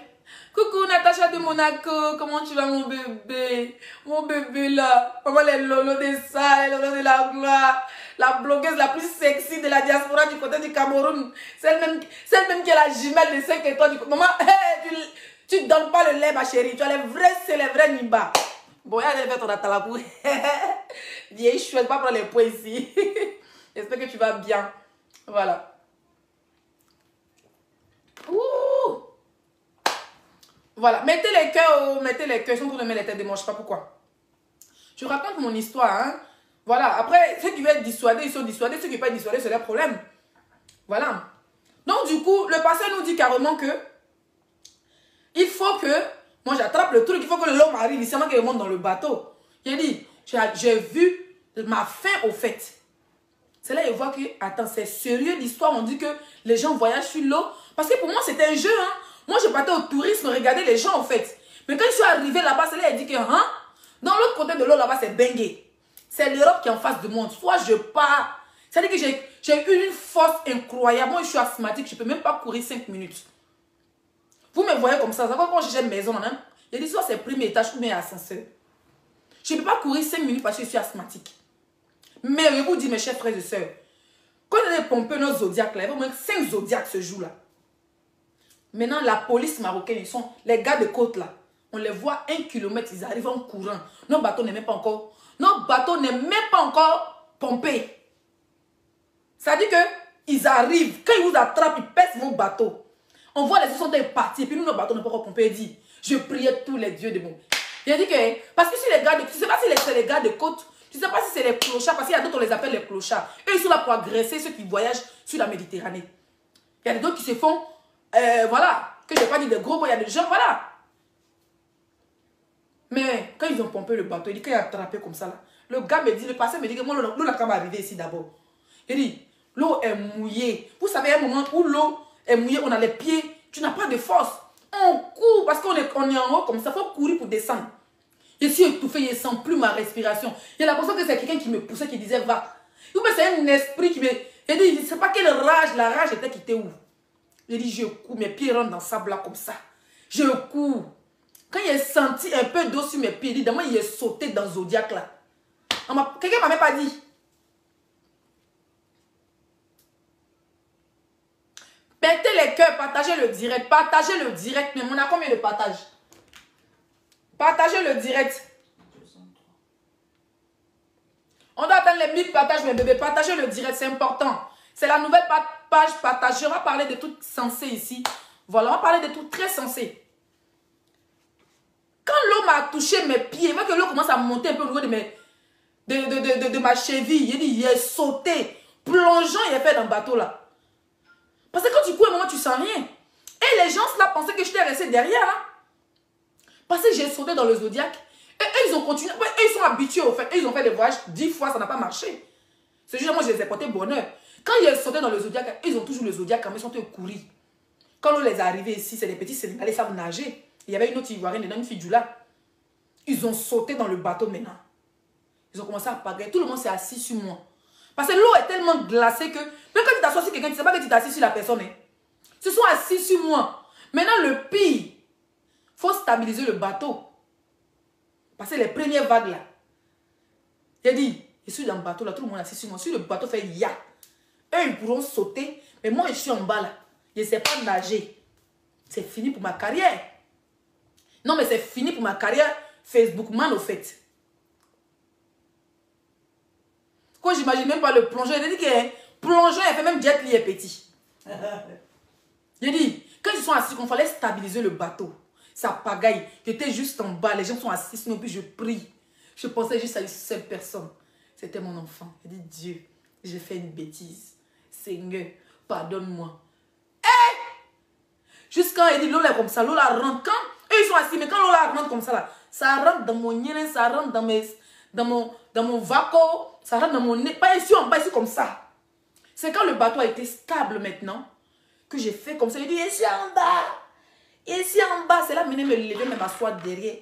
coucou Natacha de Monaco, comment tu vas mon bébé? Mon bébé là. Maman les lolos des salles, les lolos de la gloire. La blogueuse la plus sexy de la diaspora du côté du Cameroun. Celle même qui est la jumelle de 5 étoiles du côté. Maman, hey, tu ne donnes pas le lait ma chérie. Tu as c'est les vrais Nimba. Bon, elle a fait ton atalabou. Vieille chouette, pas prendre les points ici. J'espère que tu vas bien. Voilà. Ouh. Voilà. Mettez les cœurs. Ils sont en train de mettre les têtes de moi, je sais pas pourquoi. Je raconte mon histoire. Hein. Voilà. Après, ceux qui veulent être dissuadés, ils sont dissuadés. Ceux qui ne veulent pas être dissuadés, c'est leur problème. Voilà. Donc, du coup, le pasteur nous dit carrément que il faut que, moi j'attrape le truc, il faut que l'homme arrive ici, avant qu'il monte dans le bateau. Il a dit, j'ai vu ma fin au fait. C'est là il voit que, attends, c'est sérieux l'histoire, on dit que les gens voyagent sur l'eau. Parce que pour moi c'était un jeu, hein. Moi je partais au tourisme, regarder les gens au fait. Mais quand je suis arrivé là-bas, c'est là il dit que, hein, dans l'autre côté de l'eau là-bas c'est Bengué. C'est l'Europe qui est en face de moi. Soit je pars, c'est-à-dire que j'ai eu une force incroyable. Moi je suis asthmatique, je ne peux même pas courir 5 minutes. Vous me voyez comme ça, quand j'ai une maison, hein, il y a des soit c'est premier étage ou bien ascenseur. Je ne peux pas courir 5 minutes parce que je suis asthmatique. Mais je vous dis, mes chers frères et sœurs, quand on a pompé nos zodiacs, là, il y a au moins 5 zodiacs ce jour-là. Maintenant, la police marocaine, ils sont les gars de côte là. On les voit 1 kilomètre, ils arrivent en courant. Nos bateaux n'est même pas encore pompés. Ça dit que ils arrivent, quand ils vous attrapent, ils pèsent vos bateaux. On voit les sont partis, et puis nous, nos bateaux n'ont pas encore pompé. Il dit, je priais tous les dieux de bon. Il a dit que, parce que si les gars de, tu ne sais pas si c'est les gars de côte, tu ne sais pas si c'est les clochards, parce qu'il y a d'autres, on les appelle les clochards. Eux, ils sont là pour agresser ceux qui voyagent sur la Méditerranée. Il y a d'autres qui se font, voilà, que je n'ai pas dit de gros, il y a des gens, voilà. Mais quand ils ont pompé le bateau, il dit qu'il a attrapé comme ça là. Le gars me dit, le passé me dit que moi, l'eau n'a qu'à m'arriver ici d'abord. Il dit, l'eau est mouillée. Vous savez, un moment où l'eau est mouillée, on a les pieds, tu n'as pas de force. On court parce qu'on est en haut comme ça, il faut courir pour descendre. Je suis étouffée, je ne sens plus ma respiration. Il y a l'impression que c'est quelqu'un qui me poussait, qui disait va. Ou bien c'est un esprit qui me... Il dit, je ne sais pas quelle rage, la rage était qui était où. J'ai dit, je cours, mes pieds rentrent dans le sable là comme ça. Je cours. Quand il a senti un peu d'eau sur mes pieds, il dit, d'abord il est sauté dans le zodiac là. Quelqu'un ne m'a même pas dit. Mettez les cœurs, partagez le direct, mais on a combien de partages? Partagez le direct. On doit atteindre les 1000 partages, mes bébés. Partagez le direct, c'est important. C'est la nouvelle page partagée. On va parler de tout sensé ici. Voilà, on va parler de tout très sensé. Quand l'eau m'a touché mes pieds, moi que l'eau commence à monter un peu au niveau de ma cheville, il est sauté, plongeant, il est fait dans le bateau là. Parce que quand tu cours, à un moment, tu sens rien. Et les gens là pensaient que j'étais resté derrière là. Parce que j'ai sauté dans le zodiac. Et eux, ils ont continué. Ouais, eux, ils sont habitués au fait. Eux, ils ont fait des voyages 10 fois, ça n'a pas marché. C'est juste moi, je les ai portés bonheur. Quand ils ont sauté dans le zodiac, ils ont toujours le zodiac quand ils sont courir. Quand l'eau les est arrivée ici, c'est des petits Sénégalais, ils savent nager. Il y avait une autre Ivoirienne dedans, une fille du lac. Ils ont sauté dans le bateau maintenant. Ils ont commencé à pagailler. Tout le monde s'est assis sur moi. Parce que l'eau est tellement glacée que, même quand tu t'assois sur quelqu'un, tu ne sais pas que tu t'assis sur la personne. Hein. Ils se sont assis sur moi. Maintenant, le pire, il faut stabiliser le bateau. Parce que les premières vagues là, il a dit, je suis dans le bateau là, tout le monde est assis sur moi. Si le bateau fait ya, eux ils pourront sauter, mais moi je suis en bas là. Je ne sais pas nager. C'est fini pour ma carrière. Non, mais c'est fini pour ma carrière Facebook man au fait. Quoi, j'imagine même pas le plongeur. Il a dit que plongeur, il fait même Jet Li est petit. Il a dit, quand ils sont assis, il fallait stabiliser le bateau. Ça pagaille. J'étais juste en bas. Les gens sont assis, sinon puis je prie. Je pensais juste à une seule personne. C'était mon enfant. Il dit, Dieu, j'ai fait une bêtise. Seigneur, pardonne-moi. Jusqu'à il dit, l'eau là comme ça, l'eau là rentre. Quand eux ils sont assis, mais quand l'eau là rentre comme ça, là, ça rentre dans mon nez, ça rentre dans mes... dans mon vaco, ça rentre dans mon nez. Pas ici en bas, ici comme ça. C'est quand le bateau a été stable maintenant que j'ai fait comme ça. J'ai dit, ici en bas. Ici en bas, c'est là, venez me lever, me m'asseoir derrière.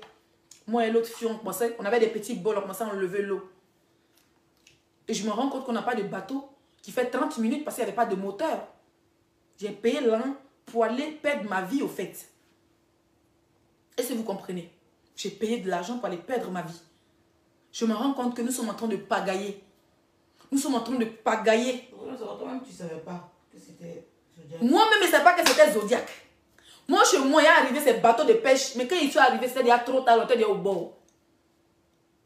Moi et l'autre fille, on avait des petits bols, on commençait à enlever l'eau. Et je me rends compte qu'on n'a pas de bateau qui fait 30 minutes parce qu'il n'y avait pas de moteur. J'ai payé l'an pour aller perdre ma vie au fait. Et si vous comprenez, j'ai payé de l'argent pour aller perdre ma vie. Je me rends compte que nous sommes en train de pagailler. Nous sommes en train de pagailler. Toi-même, tu ne savais pas que c'était Zodiac. Moi-même, je ne savais pas que c'était Zodiac. Moi, chez moi, il y a arrivé ces bateaux de pêche. Mais quand ils sont arrivés, c'était déjà trop tard, on était déjà au bord.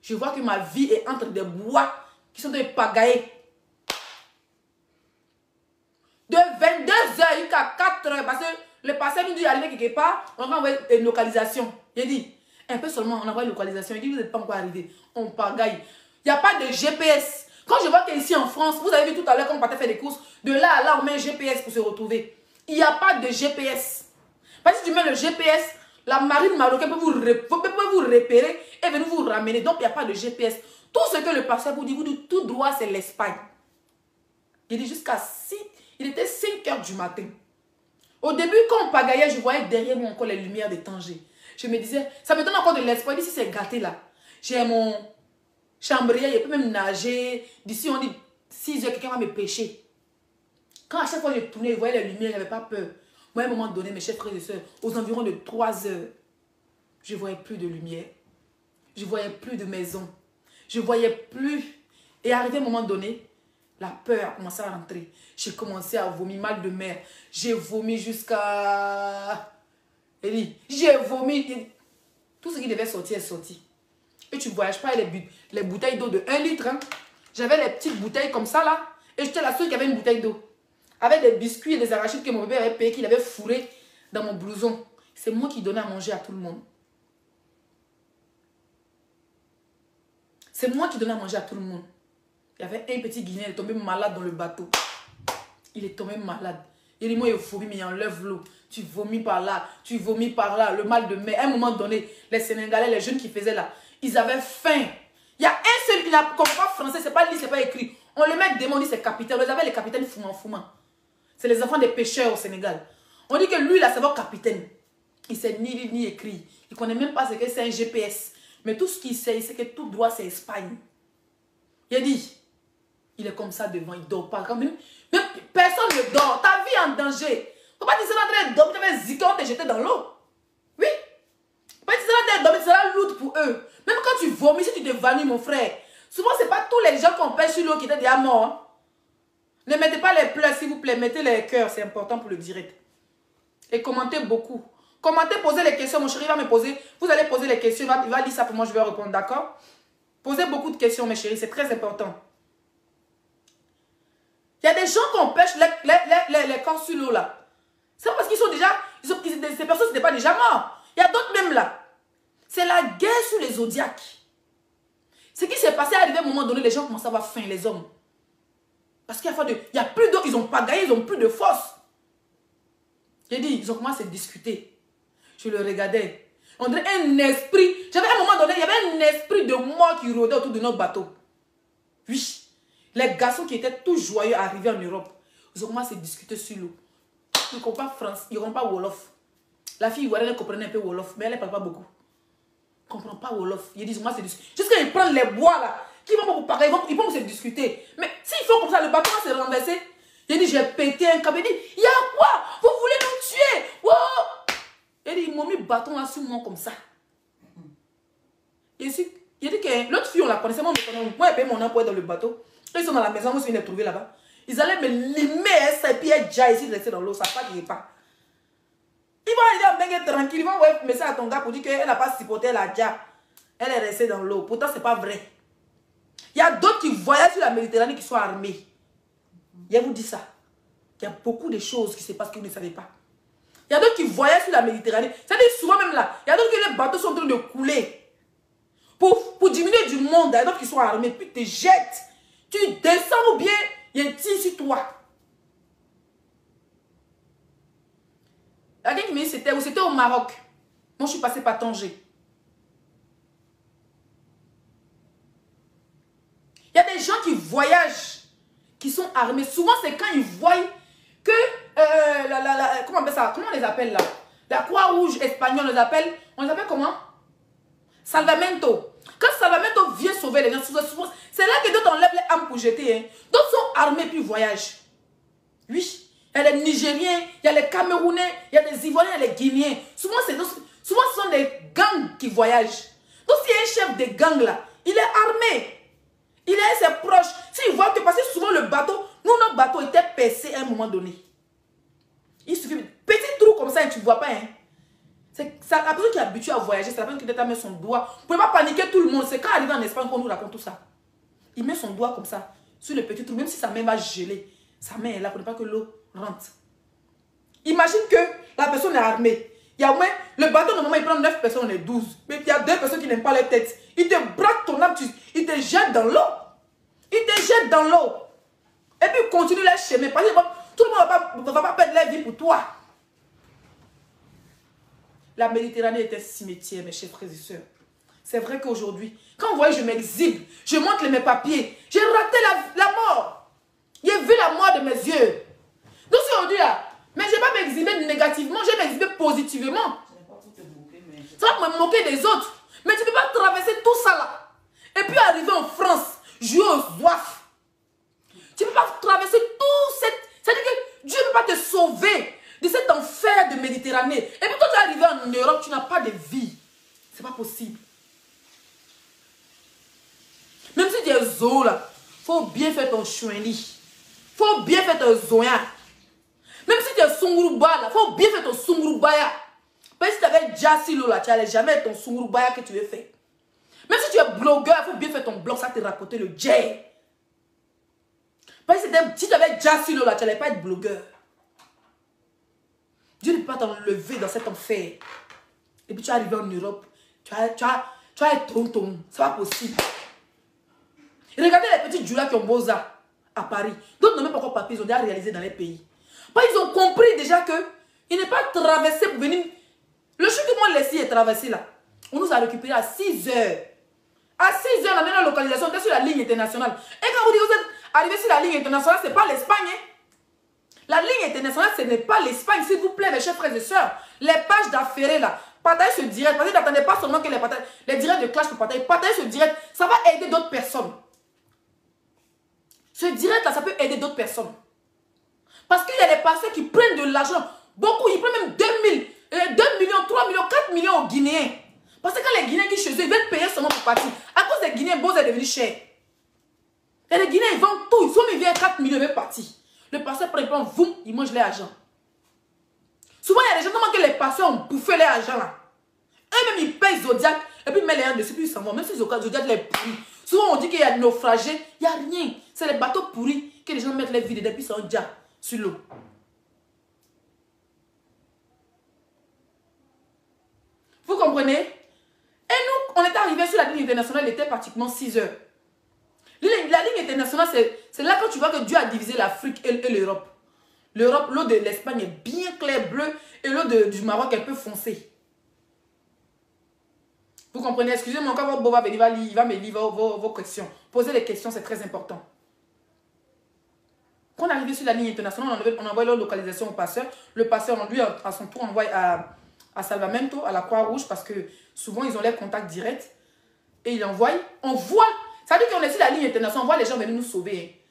Je vois que ma vie est entre des bois qui sont des pagailles. De 22h jusqu'à 4h. Parce que le passé nous dit d'arriver quelque part, on va envoyer une localisation. Il dit, un peu seulement, on envoie une localisation. Il dit, vous n'êtes pas encore arrivé. On pagaille. Il n'y a pas de GPS. Quand je vois qu'ici en France, vous avez vu tout à l'heure quand on partait faire des courses, de là à là, on met un GPS pour se retrouver. Il n'y a pas de GPS. Parce que si tu mets le GPS, la marine marocaine peut vous repérer et venir vous ramener. Donc, il n'y a pas de GPS. Tout ce que le pasteur vous dit tout droit, c'est l'Espagne. Il dit jusqu'à 6, il était 5 h du matin. Au début, quand on pagaillait, je voyais derrière moi encore les lumières de Tanger. Je me disais, ça me donne encore de l'espoir. D'ici, c'est gâté là. J'ai mon chambrier, il peut même nager. D'ici, on dit 6 h, quelqu'un va me pêcher. Quand à chaque fois je tournais, je voyais les lumières, je n'avais pas peur. Moi, à un moment donné, mes chers frères et sœurs, aux environs de 3 h, je ne voyais plus de lumière. Je ne voyais plus de maison. Je ne voyais plus. Et arrivé à un moment donné, la peur a commencé à rentrer. J'ai commencé à vomir, mal de mer. J'ai vomi jusqu'à... J'ai vomi. Tout ce qui devait sortir est sorti. Et tu ne voyages pas les bouteilles d'eau de 1 litre. Hein. J'avais les petites bouteilles comme ça là. Et j'étais la seule qui avait une bouteille d'eau. Avec des biscuits et des arachides que mon bébé avait payé, qu'il avait fourré dans mon blouson. C'est moi qui donnais à manger à tout le monde. C'est moi qui donnais à manger à tout le monde. Il y avait un petit Guinéen, il est tombé malade dans le bateau. Il est tombé malade. Il dit, moi, il vomit, mais il enlève l'eau. Tu vomis par là, tu vomis par là, le mal de mer. À un moment donné, les Sénégalais, les jeunes qui faisaient là, ils avaient faim. Il y a un seul, il n'a comme pas français, c'est pas lu, c'est pas écrit. On le met démon, c'est capitaine. Vous avez les capitaines fumant. C'est les enfants des pêcheurs au Sénégal. On dit que lui, là, c'est votre capitaine. Il ne sait ni lire ni écrit. Il ne connaît même pas ce que c'est un GPS. Mais tout ce qu'il sait, il sait que tout droit, c'est Espagne. Il a dit, il est comme ça devant, il ne dort pas. Même personne ne dort. Ta vie est en danger. Il ne faut pas dire que c'est en train de dormir, tu vas ziquer, on te jeter dans l'eau. Oui. Il ne faut pas dire que c'est en train de dormir, c'est la lourde pour eux. Même quand tu vomis, si tu te vanilles, mon frère, souvent, ce n'est pas tous les gens qu'on pêche sur l'eau qui étaient déjà morts. Hein. Ne mettez pas les pleurs, s'il vous plaît. Mettez les cœurs, c'est important pour le direct. Et commentez beaucoup. Commentez, posez les questions. Mon chéri va me poser. Vous allez poser les questions. Il va lire ça pour moi, je vais répondre, d'accord? Posez beaucoup de questions, mes chéris. C'est très important. Il y a des gens qu'on pêche les corps sur l'eau, là. C'est parce qu'ils sont déjà... ces personnes, ce n'étaient pas déjà morts. Il y a d'autres même, là. C'est la guerre sur les zodiaques. Ce qui s'est passé, arrivé à un moment donné, les gens commencent à avoir faim, les hommes. Parce qu'il y a plus d'eau, ils n'ont pas gagné, ils n'ont plus de force. J'ai dit, ils ont commencé à discuter. Je le regardais. On dirait un esprit. J'avais à un moment donné, il y avait un esprit de mort qui rôdait autour de notre bateau. Oui. Les garçons qui étaient tous joyeux arrivés en Europe, ils ont commencé à discuter sur l'eau. Ils ne comprennent pas français, ils ne comprennent pas Wolof. La fille ivoirienne, elle comprenait un peu Wolof, mais elle ne parle pas beaucoup. Elle ne comprend pas Wolof. Ils disent, ils ont commencé à discuter. Jusqu'à ils prennent les bois là. Qui vont vous parler, ils vont se discuter. Mais s'ils font comme ça, le bateau va se renverser. Il dit, j'ai pété un câble. Il dit, il y a quoi? Vous voulez nous tuer? Wow. Il dit, ils m'ont mis le bâton là sur moi comme ça. Il dit que l'autre fille, on la connaissait. Moi, j'ai payé mon emploi dans le bateau. Ils sont dans la maison, moi, je viens de les trouver là-bas. Ils allaient me limer ça et puis elle déjà ici de rester dans l'eau. Ça ne passe pas. Ils vont arriver à me tranquille. Ils vont envoyer un message à ton gars pour dire qu'elle n'a pas supporté la dia. Elle est restée dans l'eau. Pourtant, ce n'est pas vrai. Il y a d'autres qui voyagent sur la Méditerranée qui sont armés. Je vous dis ça. Il y a beaucoup de choses qui se passent que vous ne savez pas. Il y a d'autres qui voyagent sur la Méditerranée. C'est-à-dire souvent même là, il y a d'autres que les bateaux sont en train de couler. Pour diminuer du monde, il y a d'autres qui sont armés. Puis tu te jettes. Tu descends ou bien il y a un tir sur toi. Quelqu'un qui me dit c'était au Maroc. Moi je suis passée par Tanger. y a des gens qui voyagent, qui sont armés. Souvent, c'est quand ils voient que, comment on appelle ça? Comment on les appelle là? La Croix-Rouge espagnole, on les appelle comment? Salvamento. Quand Salvamento vient sauver les gens, c'est là que d'autres enlèvent les armes pour jeter. Hein. D'autres sont armés puis voyagent. Oui. Il y a les Nigériens, il y a les Camerounais, il y a les Ivoiriens, il y a les Guinéens. Souvent, ce sont des gangs qui voyagent. Donc, s'il y a un chef de gang là, il est armé. Il est ses proches. S'il voit que, parce que souvent le bateau, notre bateau était percé à un moment donné. Il suffit de petit trou comme ça et tu ne vois pas. Hein. C'est la personne qui est habituée à voyager, c'est la personne qui peut-être met son doigt. Vous ne pouvez pas paniquer tout le monde. C'est quand arrivé en Espagne qu'on nous raconte tout ça. Il met son doigt comme ça sur le petit trou, même si sa main va geler. Sa main est là pour ne pas que l'eau rentre. Imagine que la personne est armée. Il y a au moins, le bateau, normalement, il prend 9 personnes, on est 12. Mais il y a 2 personnes qui n'aiment pas les têtes. Il te braque ton âme, il te jette dans l'eau. Il te jette dans l'eau. Et puis, continue leur chemin. Parce que tout le monde ne va pas perdre leur vie pour toi. La Méditerranée est un cimetière, mes chers frères et sœurs. C'est vrai qu'aujourd'hui, quand vous voyez, je m'exhibe, je montre mes papiers. J'ai raté la mort. J'ai vu la mort de mes yeux. Donc, aujourd'hui, là, mais je ne vais pas m'exhiber négativement, je vais m'exhiber positivement. Ça va me moquer des autres. Mais tu ne peux pas traverser tout ça là. Et puis arriver en France, jouer aux oies. Tu ne peux pas traverser tout cette... C'est-à-dire que Dieu ne peut pas te sauver de cet enfer de Méditerranée. Et puis quand tu es arrivé en Europe, tu n'as pas de vie. Ce n'est pas possible. Même si tu es zo là, il faut bien faire ton chouinli. Il faut bien faire ton zoya. Même si tu es Sunguruba, il faut bien faire ton Sungurubaya. Parce que si tu avais Jassilo là, tu n'allais jamais ton Sungurubaya que tu veux faire. Même si tu es blogueur, il faut bien faire ton blog, ça te rapporter le J. Parce que si tu avais Jassilo là, tu n'allais pas être blogueur. Dieu ne peut pas t'enlever dans cet enfer. Et puis tu es arrivé en Europe, tu as être tonton. C'est pas possible. Et regardez les petits Djoula qui ont Boza à Paris. D'autres n'ont même pas encore papier, ils ont déjà réalisé dans les pays. Ils ont compris déjà que il n'est pas traversé pour venir. Le chou que moi laissé est traversé là. On nous a récupéré à 6 heures. À 6 heures, on a mis la localisation, on était sur la ligne internationale. Et quand vous dites que vous êtes arrivé sur la ligne internationale, ce n'est pas l'Espagne. Hein? La ligne internationale, ce n'est pas l'Espagne. S'il vous plaît, mes chers frères et sœurs, les pages d'affaires là, partagez ce direct. Parce que n'attendez pas seulement que les directs de clash pour partager. Partagez ce direct, ça va aider d'autres personnes. Ce direct là, ça peut aider d'autres personnes. Parce qu'il y a des pasteurs qui prennent de l'argent. Beaucoup, ils prennent même 2 millions, 3 millions, 4 millions aux Guinéens. Parce que quand les Guinéens qui chez eux, ils veulent payer seulement pour partir. À cause des Guinéens, Boz est devenu cher. Et les Guinéens, ils vendent tout. Ils viennent 4 millions, ils veulent partir. Le pasteur prend, boum, il mange l'argent. Souvent, il y a des gens qui que les pasteurs ont bouffé leur argent là. Eux-mêmes, ils payent Zodiac. Et puis, ils mettent les gens dessus, puis ils s'en vont. Même si Zodiac les pourrit. Souvent, on dit qu'il y a des naufragés. Il n'y a rien. C'est les bateaux pourris que les gens mettent les vides et puis ils sont déjà sur l'eau. Vous comprenez? Et nous, on est arrivé sur la ligne internationale, il était pratiquement 6 heures. La ligne internationale, c'est là que tu vois que Dieu a divisé l'Afrique et l'Europe. L'Europe, l'eau de l'Espagne est bien claire bleue et l'eau du Maroc est un peu foncée. Vous comprenez? Excusez-moi, quand votre beau va venir, il va me lire vos questions. Posez les questions, c'est très important. Quand on est arrivé sur la ligne internationale, on envoie leur localisation au passeur. Le passeur, lui, à son tour, envoie à Salvamento, à la Croix-Rouge, parce que souvent, ils ont les contacts directs. Et ils envoient. On voit, ça veut dire qu'on est sur la ligne internationale, on voit les gens venir nous sauver.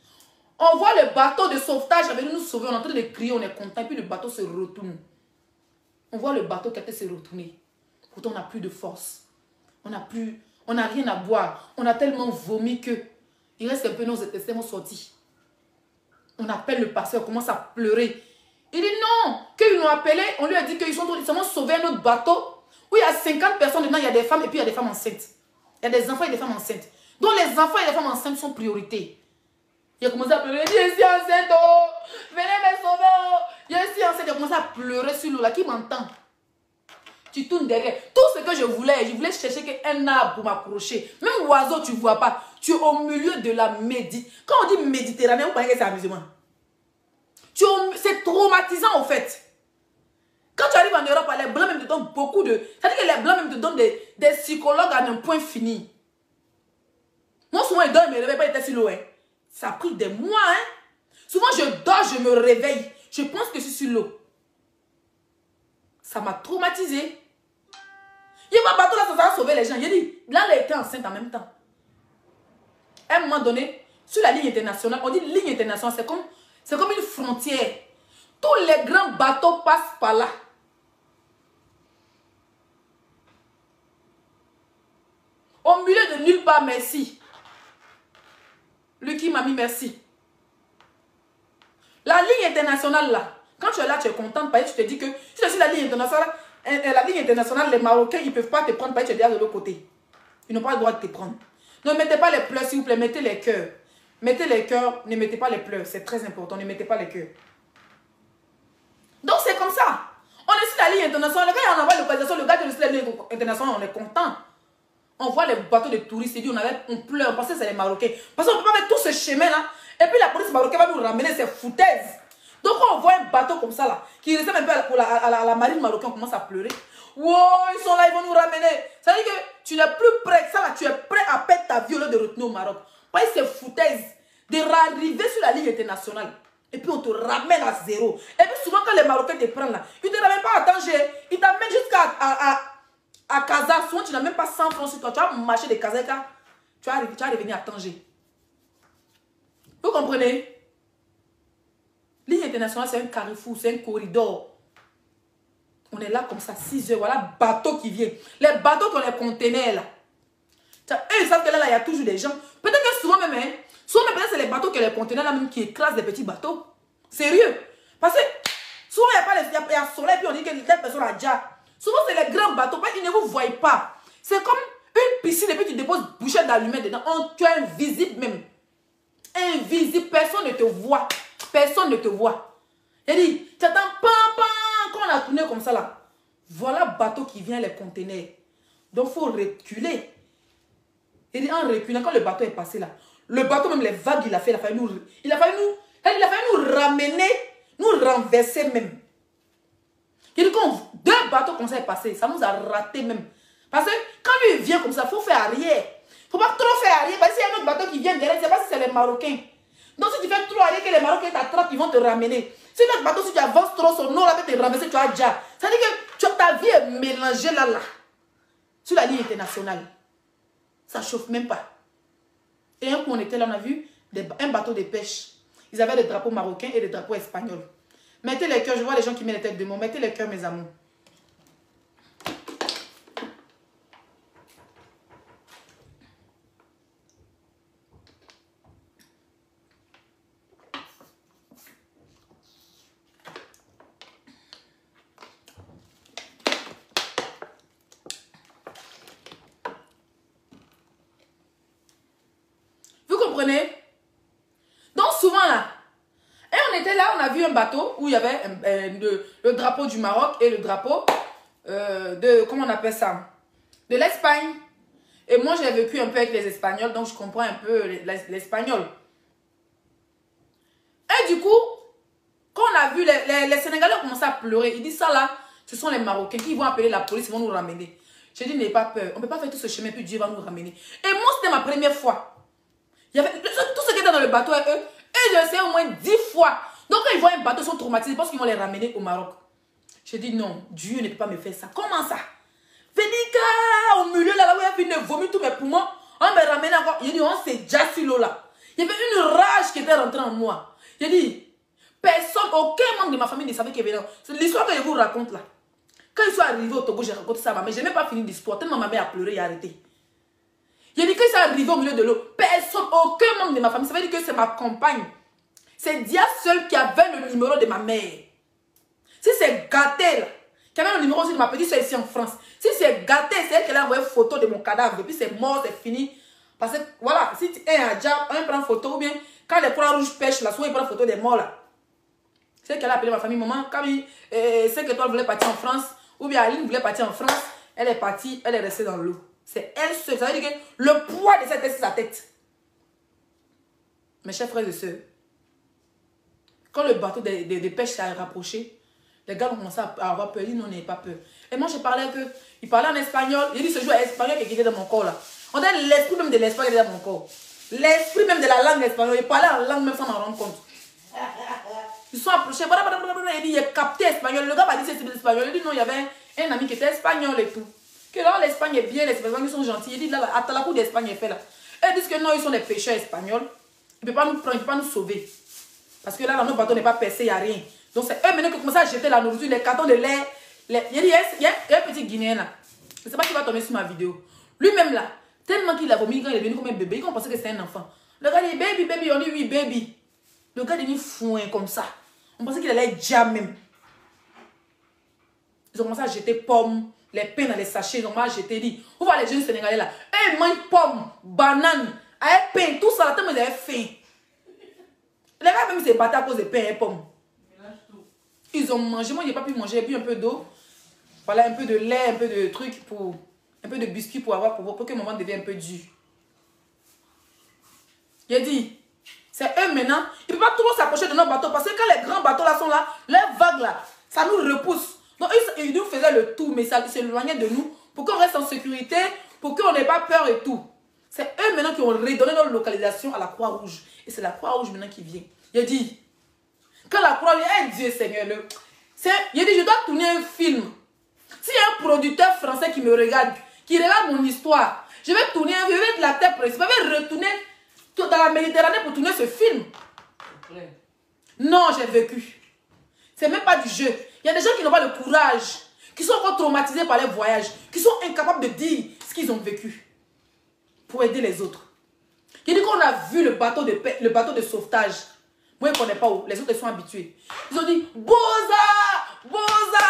On voit le bateau de sauvetage venir nous sauver, on est en train de crier, on est content, et puis le bateau se retourne. On voit le bateau qui a été se retourner. Pourtant, on n'a plus de force. On n'a rien à boire. On a tellement vomi que il reste un peu nos intestins sortis. On appelle le pasteur, on commence à pleurer. Il dit non, qu'ils l'ont appelé, on lui a dit qu'ils sont seulement sauvés un autre bateau où il y a 50 personnes dedans, il y a des femmes et puis il y a des femmes enceintes. Il y a des enfants et des femmes enceintes. Donc les enfants et les femmes enceintes sont priorité. Il a commencé à pleurer, je suis enceinte, oh, venez me sauver, oh, je suis enceinte. Il a commencé à pleurer sur l'eau là, qui m'entend? Tu tournes derrière. Tout ce que je voulais chercher un arbre pour m'accrocher. Même oiseau, tu ne vois pas. Tu es au milieu de la Méditerranée. Quand on dit Méditerranée, vous pensez que c'est amusement. C'est traumatisant, en fait. Quand tu arrives en Europe, les Blancs même te donnent beaucoup de... C'est-à-dire que les Blancs même te donnent des psychologues à un point fini. Moi, souvent, il dort, il me réveille pas, il était sur l'eau. Hein. Ça a pris des mois. Hein. Souvent, je dors, je me réveille. Je pense que je suis sur l'eau. Ça m'a traumatisé. Il y a un bateau là, ça va sauver les gens. Il a dit, là, elle était enceinte en même temps. À un moment donné, sur la ligne internationale, on dit ligne internationale, c'est comme une frontière. Tous les grands bateaux passent par là. Au milieu de nulle part, merci. Lucky m'a mis merci. La ligne internationale là, quand tu es là, tu es contente, parce que tu te dis que si tu es sur la ligne internationale, les Marocains, ils ne peuvent pas te prendre parce que tu es derrière de l'autre côté. Ils n'ont pas le droit de te prendre. Ne mettez pas les pleurs, s'il vous plaît, mettez les cœurs. Mettez les cœurs, ne mettez pas les pleurs, c'est très important, ne mettez pas les cœurs. Donc c'est comme ça. On est sur la ligne internationale, quand on envoie l'occasion, le gars de la ligne internationale, on est content. On voit les bateaux de touristes, et dit on pleure, on pense que c'est les Marocains. Parce qu'on ne peut pas mettre tout ce chemin là, et puis la police marocaine va nous ramener ces foutaises. Donc quand on voit un bateau comme ça là, qui ressemble un peu à la marine marocaine, on commence à pleurer. Wow, ils sont là, ils vont nous ramener. Ça veut dire que tu n'es plus prêt que ça là, tu es prêt à perdre ta vie au lieu de retourner au Maroc. Pas ces foutaises de arriver sur la ligne internationale. Et puis on te ramène à zéro. Et puis souvent quand les Marocains te prennent là, ils ne te ramènent pas à Tanger, ils t'amènent jusqu'à à Casa. Souvent tu n'as même pas 100 francs sur toi. Tu vas marcher de Casa, tu vas revenir à Tanger. Vous comprenez? Ligne internationale, c'est un carrefour, c'est un corridor. On est là comme ça, 6 heures, voilà, bateau qui vient. Les bateaux qui ont les conteneurs là. Eux, ils savent que là, il y a toujours des gens. Peut-être que souvent même, hein, c'est les bateaux qui ont les conteneurs là même qui écrasent les petits bateaux. Sérieux. Parce que souvent, il y a soleil, puis on dit que telle personne a déjà. Souvent, c'est les grands bateaux, ils ne vous voient pas. C'est comme une piscine et puis tu déposes bouchée d'allumettes dedans. Tu es invisible même. Invisible, personne ne te voit. Personne ne te voit. Il dit, tu attends, quand on a tourné comme ça là, voilà bateau qui vient les conteneurs. Donc il faut reculer. Il dit, en reculant, quand le bateau est passé là, le bateau même les vagues, il a fallu nous ramener, nous renverser même. Il dit, quand 2 bateaux comme ça est passé, ça nous a raté même. Parce que quand lui vient comme ça, il faut faire arrière. Il ne faut pas trop faire arrière. Parce qu'il y a un autre bateau qui vient derrière, je ne sais pas si c'est les Marocains. Donc si tu fais trop arrière, que les Marocains t'attrapent, ils vont te ramener. Si notre bateau, si tu avances trop, son eau là va te ramasser, tu as déjà. Ça veut dire que ta vie est mélangée là. Sur la ligne internationale. Ça ne chauffe même pas. Et un coup on était là, on a vu un bateau de pêche. Ils avaient des drapeaux marocains et des drapeaux espagnols. Mettez les cœurs, je vois les gens qui mettent les têtes de mots. Mettez les cœurs, mes amours. Donc souvent là, et on était là, on a vu un bateau où il y avait le drapeau du Maroc et le drapeau de, comment on appelle ça, de l'Espagne. Et moi j'ai vécu un peu avec les Espagnols, donc je comprends un peu l'espagnol. Et du coup, quand on a vu les Sénégalais ont commencé à pleurer, ils disent ça là, ce sont les Marocains qui vont appeler la police, ils vont nous ramener. J'ai dit, n'ayez pas peur, on ne peut pas faire tout ce chemin, puis Dieu va nous ramener. Et moi c'était ma première fois. Il y avait tout ce qui était dans le bateau et eux, et je sais au moins 10 fois. Donc quand ils voient un bateau, ils sont traumatisés parce qu'ils vont les ramener au Maroc. J'ai dit non, Dieu ne peut pas me faire ça. Comment ça? Vénica, au milieu là où il y a fini de vomir tous mes poumons, on me ramène encore. J'ai dit, on s'est déjà sur l'eau là. Il y avait une rage qui était rentrée en moi. J'ai dit, personne, aucun membre de ma famille ne savait qu'il y avait. C'est l'histoire que je vous raconte là. Quand ils sont arrivés au Togo, j'ai raconté ça à ma mère. Je n'ai même pas fini l'histoire. Tellement ma mère a pleuré et a arrêté. J'ai dit que ça arrivé au milieu de l'eau. Personne, aucun membre de ma famille. Ça veut dire que c'est ma compagne. C'est Dia seul qui avait le numéro de ma mère. Si c'est Gâté, là, qui avait le numéro aussi de ma petite soeur ici en France. Si c'est Gâté, c'est elle qui a envoyé photo de mon cadavre. Et puis c'est mort, c'est fini. Parce que voilà, si un prend photo, ou bien quand les Croix-Rouges pêchent, là, souvent ils prennent photo des morts là. C'est elle qui a appelé ma famille. Maman, quand 5 étoiles voulait partir en France, ou bien Aline voulait partir en France, elle est partie, elle est restée dans l'eau. C'est elle seule. Ça veut dire que le poids de cette tête, c'est sa tête. Mes chers frères et sœurs, quand le bateau de pêche s'est rapproché, les gars ont commencé à avoir peur. Ils disent non, n'ayez pas peur. Et moi, je parlais que, il parlait en espagnol. Il dit ce jour espagnol qui était dans mon corps là. On dirait l'esprit même de l'Espagne est dans mon corps. L'esprit même de la langue espagnole. Il parlait en langue même sans m'en rendre compte. Ils sont approchés. Il dit, il a capté espagnol. Le gars m'a dit, c'est espagnol. Il dit, non, il y avait un ami qui était espagnol et tout. Que là, l'Espagne est bien, les Espagnols sont gentils. Il dit, là, à la cour d'Espagne est fait là. Et ils disent que non, ils sont des pêcheurs espagnols. Ils ne peuvent pas nous prendre, ils ne peuvent pas nous sauver. Parce que là, dans nos bateaux n'est pas percé, il n'y a rien. Donc c'est eux maintenant qui commencent à jeter la nourriture, les cartons de lait. Il y a un petit Guinéen là. Je ne sais pas qui va tomber sur ma vidéo. Lui-même là, tellement qu'il a vomi quand il est venu comme un bébé, on pensait que c'était un enfant. Le gars dit, baby, baby, on dit oui, baby. Le gars dit, fouin comme ça. On pensait qu'il allait jam même. Ils ont commencé à jeter pommes, les pains dans les sachets, ils ont commencé à jeter. Dit, vous voyez les jeunes Sénégalais là, eux ils mangent pommes, bananes, avec pain, tout ça, là, tellement ils avaient faim. Les gars même s'est battu à cause des pains et pommes. Ils ont mangé, moi j'ai pas pu manger, j'ai bu un peu d'eau. Voilà, un peu de lait, un peu de trucs pour... Un peu de biscuits pour que maman devienne un peu dur. Il a dit, c'est eux maintenant, ils ne peuvent pas trop s'approcher de nos bateaux parce que quand les grands bateaux là sont là, leurs vagues là, ça nous repousse. Donc ils nous faisaient le tour, mais ça s'éloignait de nous pour qu'on reste en sécurité, pour qu'on n'ait pas peur et tout. C'est eux maintenant qui ont redonné notre localisation à la Croix-Rouge. Et c'est la Croix-Rouge maintenant qui vient. Il a dit, quand la Croix-Rouge, Dieu Seigneur, il a dit, je dois tourner un film. S'il y a un producteur français qui me regarde, qui regarde mon histoire, je vais tourner, je vais être l'acteur principal, je vais retourner dans la Méditerranée pour tourner ce film. Non, j'ai vécu. C'est même pas du jeu. Il y a des gens qui n'ont pas le courage, qui sont encore traumatisés par les voyages, qui sont incapables de dire ce qu'ils ont vécu pour aider les autres. Il dit qu'on a vu le bateau de sauvetage. Moi, je ne connais pas où. Les autres sont habitués. Ils ont dit, Boza! Boza!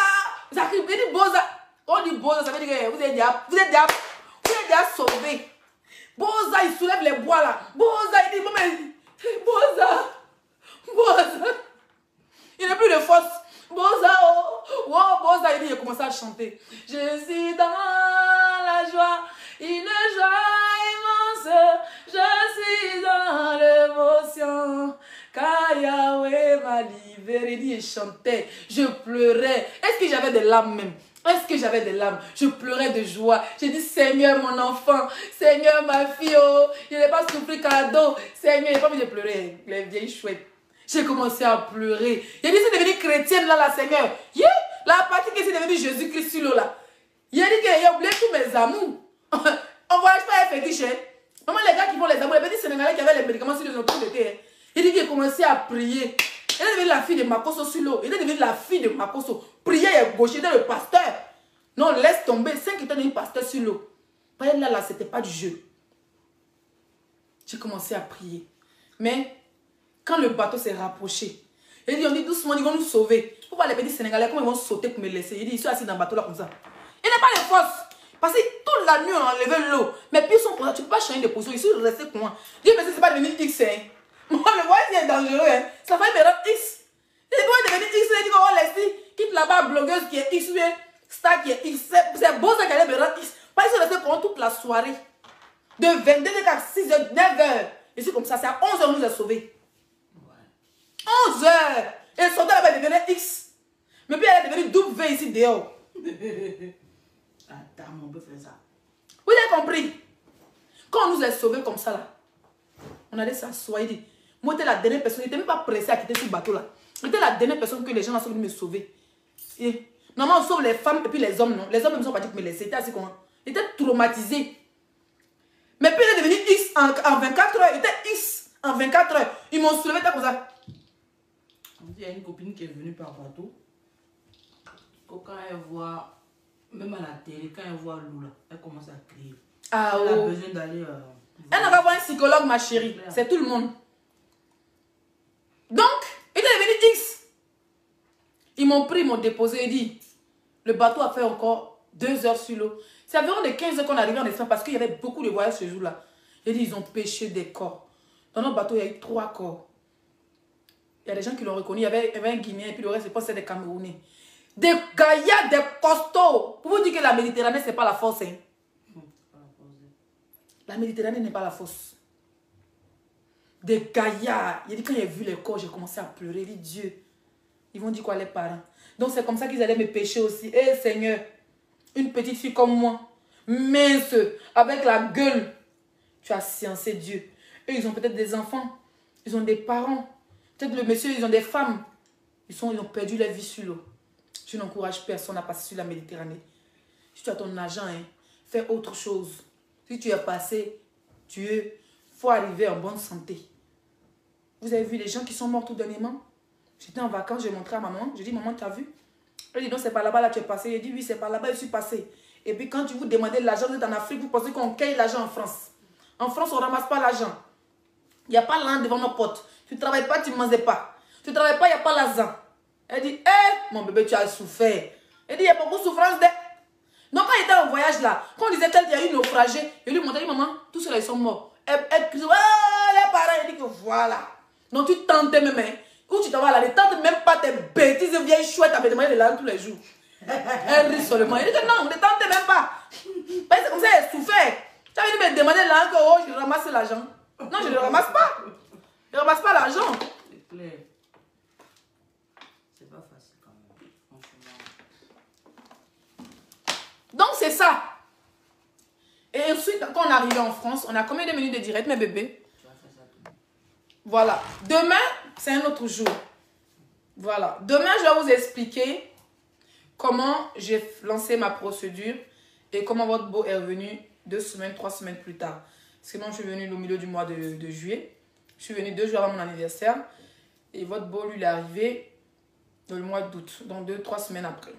Ils ont dit, Boza! On dit Boza, ça veut dire que vous êtes déjà sauvés. Boza, il soulève les bois là. Boza, il dit, Boza! Boza! Il n'a plus de force. Boza, oh, Boza, il dit, il a commencé à chanter. Je suis dans la joie, une joie immense. Je suis dans l'émotion. Car Yahweh m'a libéré. Il dit, il chantait. Je pleurais. Est-ce que j'avais des larmes même? Est-ce que j'avais des larmes? Je pleurais de joie. J'ai dit, Seigneur, mon enfant. Seigneur, ma fille, oh. Je n'ai pas souffert cadeau. Seigneur, il n'a pas envie de pleurer. Les vieilles chouettes. J'ai commencé à pleurer. Il a dit, c'est devenu chrétienne là, la Seigneur. Yeah. La partie qui est devenue Jésus-Christ sur l'eau là. Il a dit qu'il a oublié tous mes amours. On voyage pas avec fétiche. Maman, les gars qui font les amours, les petits Sénégalais qui avaient les médicaments sur les autres d'été. Il dit qu'il a commencé à prier. Il est devenu la fille de Makoso sur l'eau. Il est devenu la fille de Makoso. Prier et gaucher, il était le pasteur. Non, laisse tomber. 5 étaient devenu pasteur sur l'eau. Là, c'était pas du jeu. J'ai commencé à prier. Mais, quand le bateau s'est rapproché, il dit, on dit doucement, ils vont nous sauver. Pour voir les petits Sénégalais, comment ils vont sauter pour me laisser. Il dit, ils sont assis dans le bateau là comme ça. Il n'a pas de force. Parce que toute la nuit, on a enlevé l'eau. Mais puis, ils sont pour ça, tu ne peux pas changer de position. Ils sont restés comment. Je dis, mais c'est pas devenu X, hein. Moi, le voyage est dangereux, hein. Ça va me rendre X. Il dit, comment devenir X? Il dit, on va laisser. Quitte là-bas, blogueuse qui est X, ou star qui est X. C'est beau ça qu'elle allait me rendre X. Parce qu'ils sont restés pendant toute la soirée. De 22h à 6h, 9h. Et c'est comme ça, c'est à 11h on nous a sauvés. 11h. Et le soldat là-bas devenait X. Mais puis elle est devenue W ici dehors. Attends, on peut faire ça. Vous avez compris? Quand on nous a sauvés comme ça là, on allait s'asseoir. Il dit, moi j'étais la dernière personne, je n'étais même pas pressé à quitter ce bateau là. J'étais la dernière personne que les gens sont venus me sauver. Et, normalement on sauve les femmes et puis les hommes, non. Les hommes ne sont pas dit que me laisser. C'était assis comment? J'étais traumatisé. Mais puis il est devenu X en 24 heures. Il était X en 24 heures. Ils m'ont soulevé comme ça. Il y a une copine qui est venue par bateau. Quand elle voit, même à la télé, quand elle voit l'eau là, elle commence à crier. Ah, elle a besoin d'aller... elle n'a pas voir un psychologue, ma chérie. C'est tout le monde. Donc, il est devenu X. Ils m'ont pris, ils m'ont déposé et dit, le bateau a fait encore 2 heures sur l'eau. C'est environ de 15 heures qu'on est arrivé en Espagne parce qu'il y avait beaucoup de voyages ce jour-là. Il dit, ils ont pêché des corps. Dans notre bateau, il y a eu 3 corps. Il y a des gens qui l'ont reconnu. Il y avait un Guinéen et puis le reste, je pense que c'est des Camerounais. Des gaillards, des costauds. Pour vous dire que la Méditerranée, ce n'est pas la force. Hein. La Méditerranée n'est pas la force. Des gaillards. Il dit, quand j'ai vu les corps, j'ai commencé à pleurer. Il dit, Dieu, ils vont dire quoi les parents? Donc c'est comme ça qu'ils allaient me pêcher aussi. Eh Seigneur, une petite fille comme moi. mince, avec la gueule. Tu as sciencé Dieu. Eux, ils ont peut-être des enfants. Ils ont des parents. Peut-être le monsieur, ils ont des femmes. Ils ont perdu la vie sur l'eau. Je n'encourage personne à passer sur la Méditerranée. Si tu as ton argent, hein, fais autre chose. Si tu es passé, il faut arriver en bonne santé. Vous avez vu les gens qui sont morts tout dernièrement? J'étais en vacances, j'ai montré à maman. J'ai dit, maman, tu as vu? Elle dit, non, c'est pas là-bas, là, tu es passé. Elle dit, oui, c'est pas là-bas, je suis passé. Et puis quand tu vous demandez de l'argent, vous êtes en Afrique, vous pensez qu'on cueille l'argent en France. En France, on ne ramasse pas l'argent. Il n'y a pas l'an devant nos potes. Tu ne travailles pas, tu ne manges pas. Tu ne travailles pas, il n'y a pas l'argent. Elle dit, hé, mon bébé, tu as souffert. Elle dit, il y a beaucoup de souffrance. Donc quand il était en voyage là, quand on disait qu'il y a eu naufragé, je lui montrais, maman, tous ceux-là, ils sont morts. Elle crie, oh, les parents, elle dit que voilà. Donc tu tentais même, hein. Où tu t'en vas là, ne tente même pas tes bêtises vieilles chouettes à me demander de l'argent tous les jours. Elle rit seulement. Elle dit que non, ne tente même pas. C'est comme ça, elle souffert. Tu as envie de me demander l'argent que oh, je ramasse l'argent. Non, je ne le ramasse pas. Je ne ramasse pas l'argent. C'est clair. C'est pas facile quand même, franchement. Donc c'est ça. Et ensuite, quand on est arrivé en France, on a combien de minutes de direct, mes bébés? Voilà. Demain, c'est un autre jour. Voilà. Demain, je vais vous expliquer comment j'ai lancé ma procédure et comment votre beau est revenu 2 semaines, 3 semaines plus tard. Parce que moi, je suis venue au milieu du mois de juillet. Je suis venue 2 jours avant mon anniversaire. Et votre beau, lui, il est arrivé dans le mois d'août. Donc 2-3 semaines après.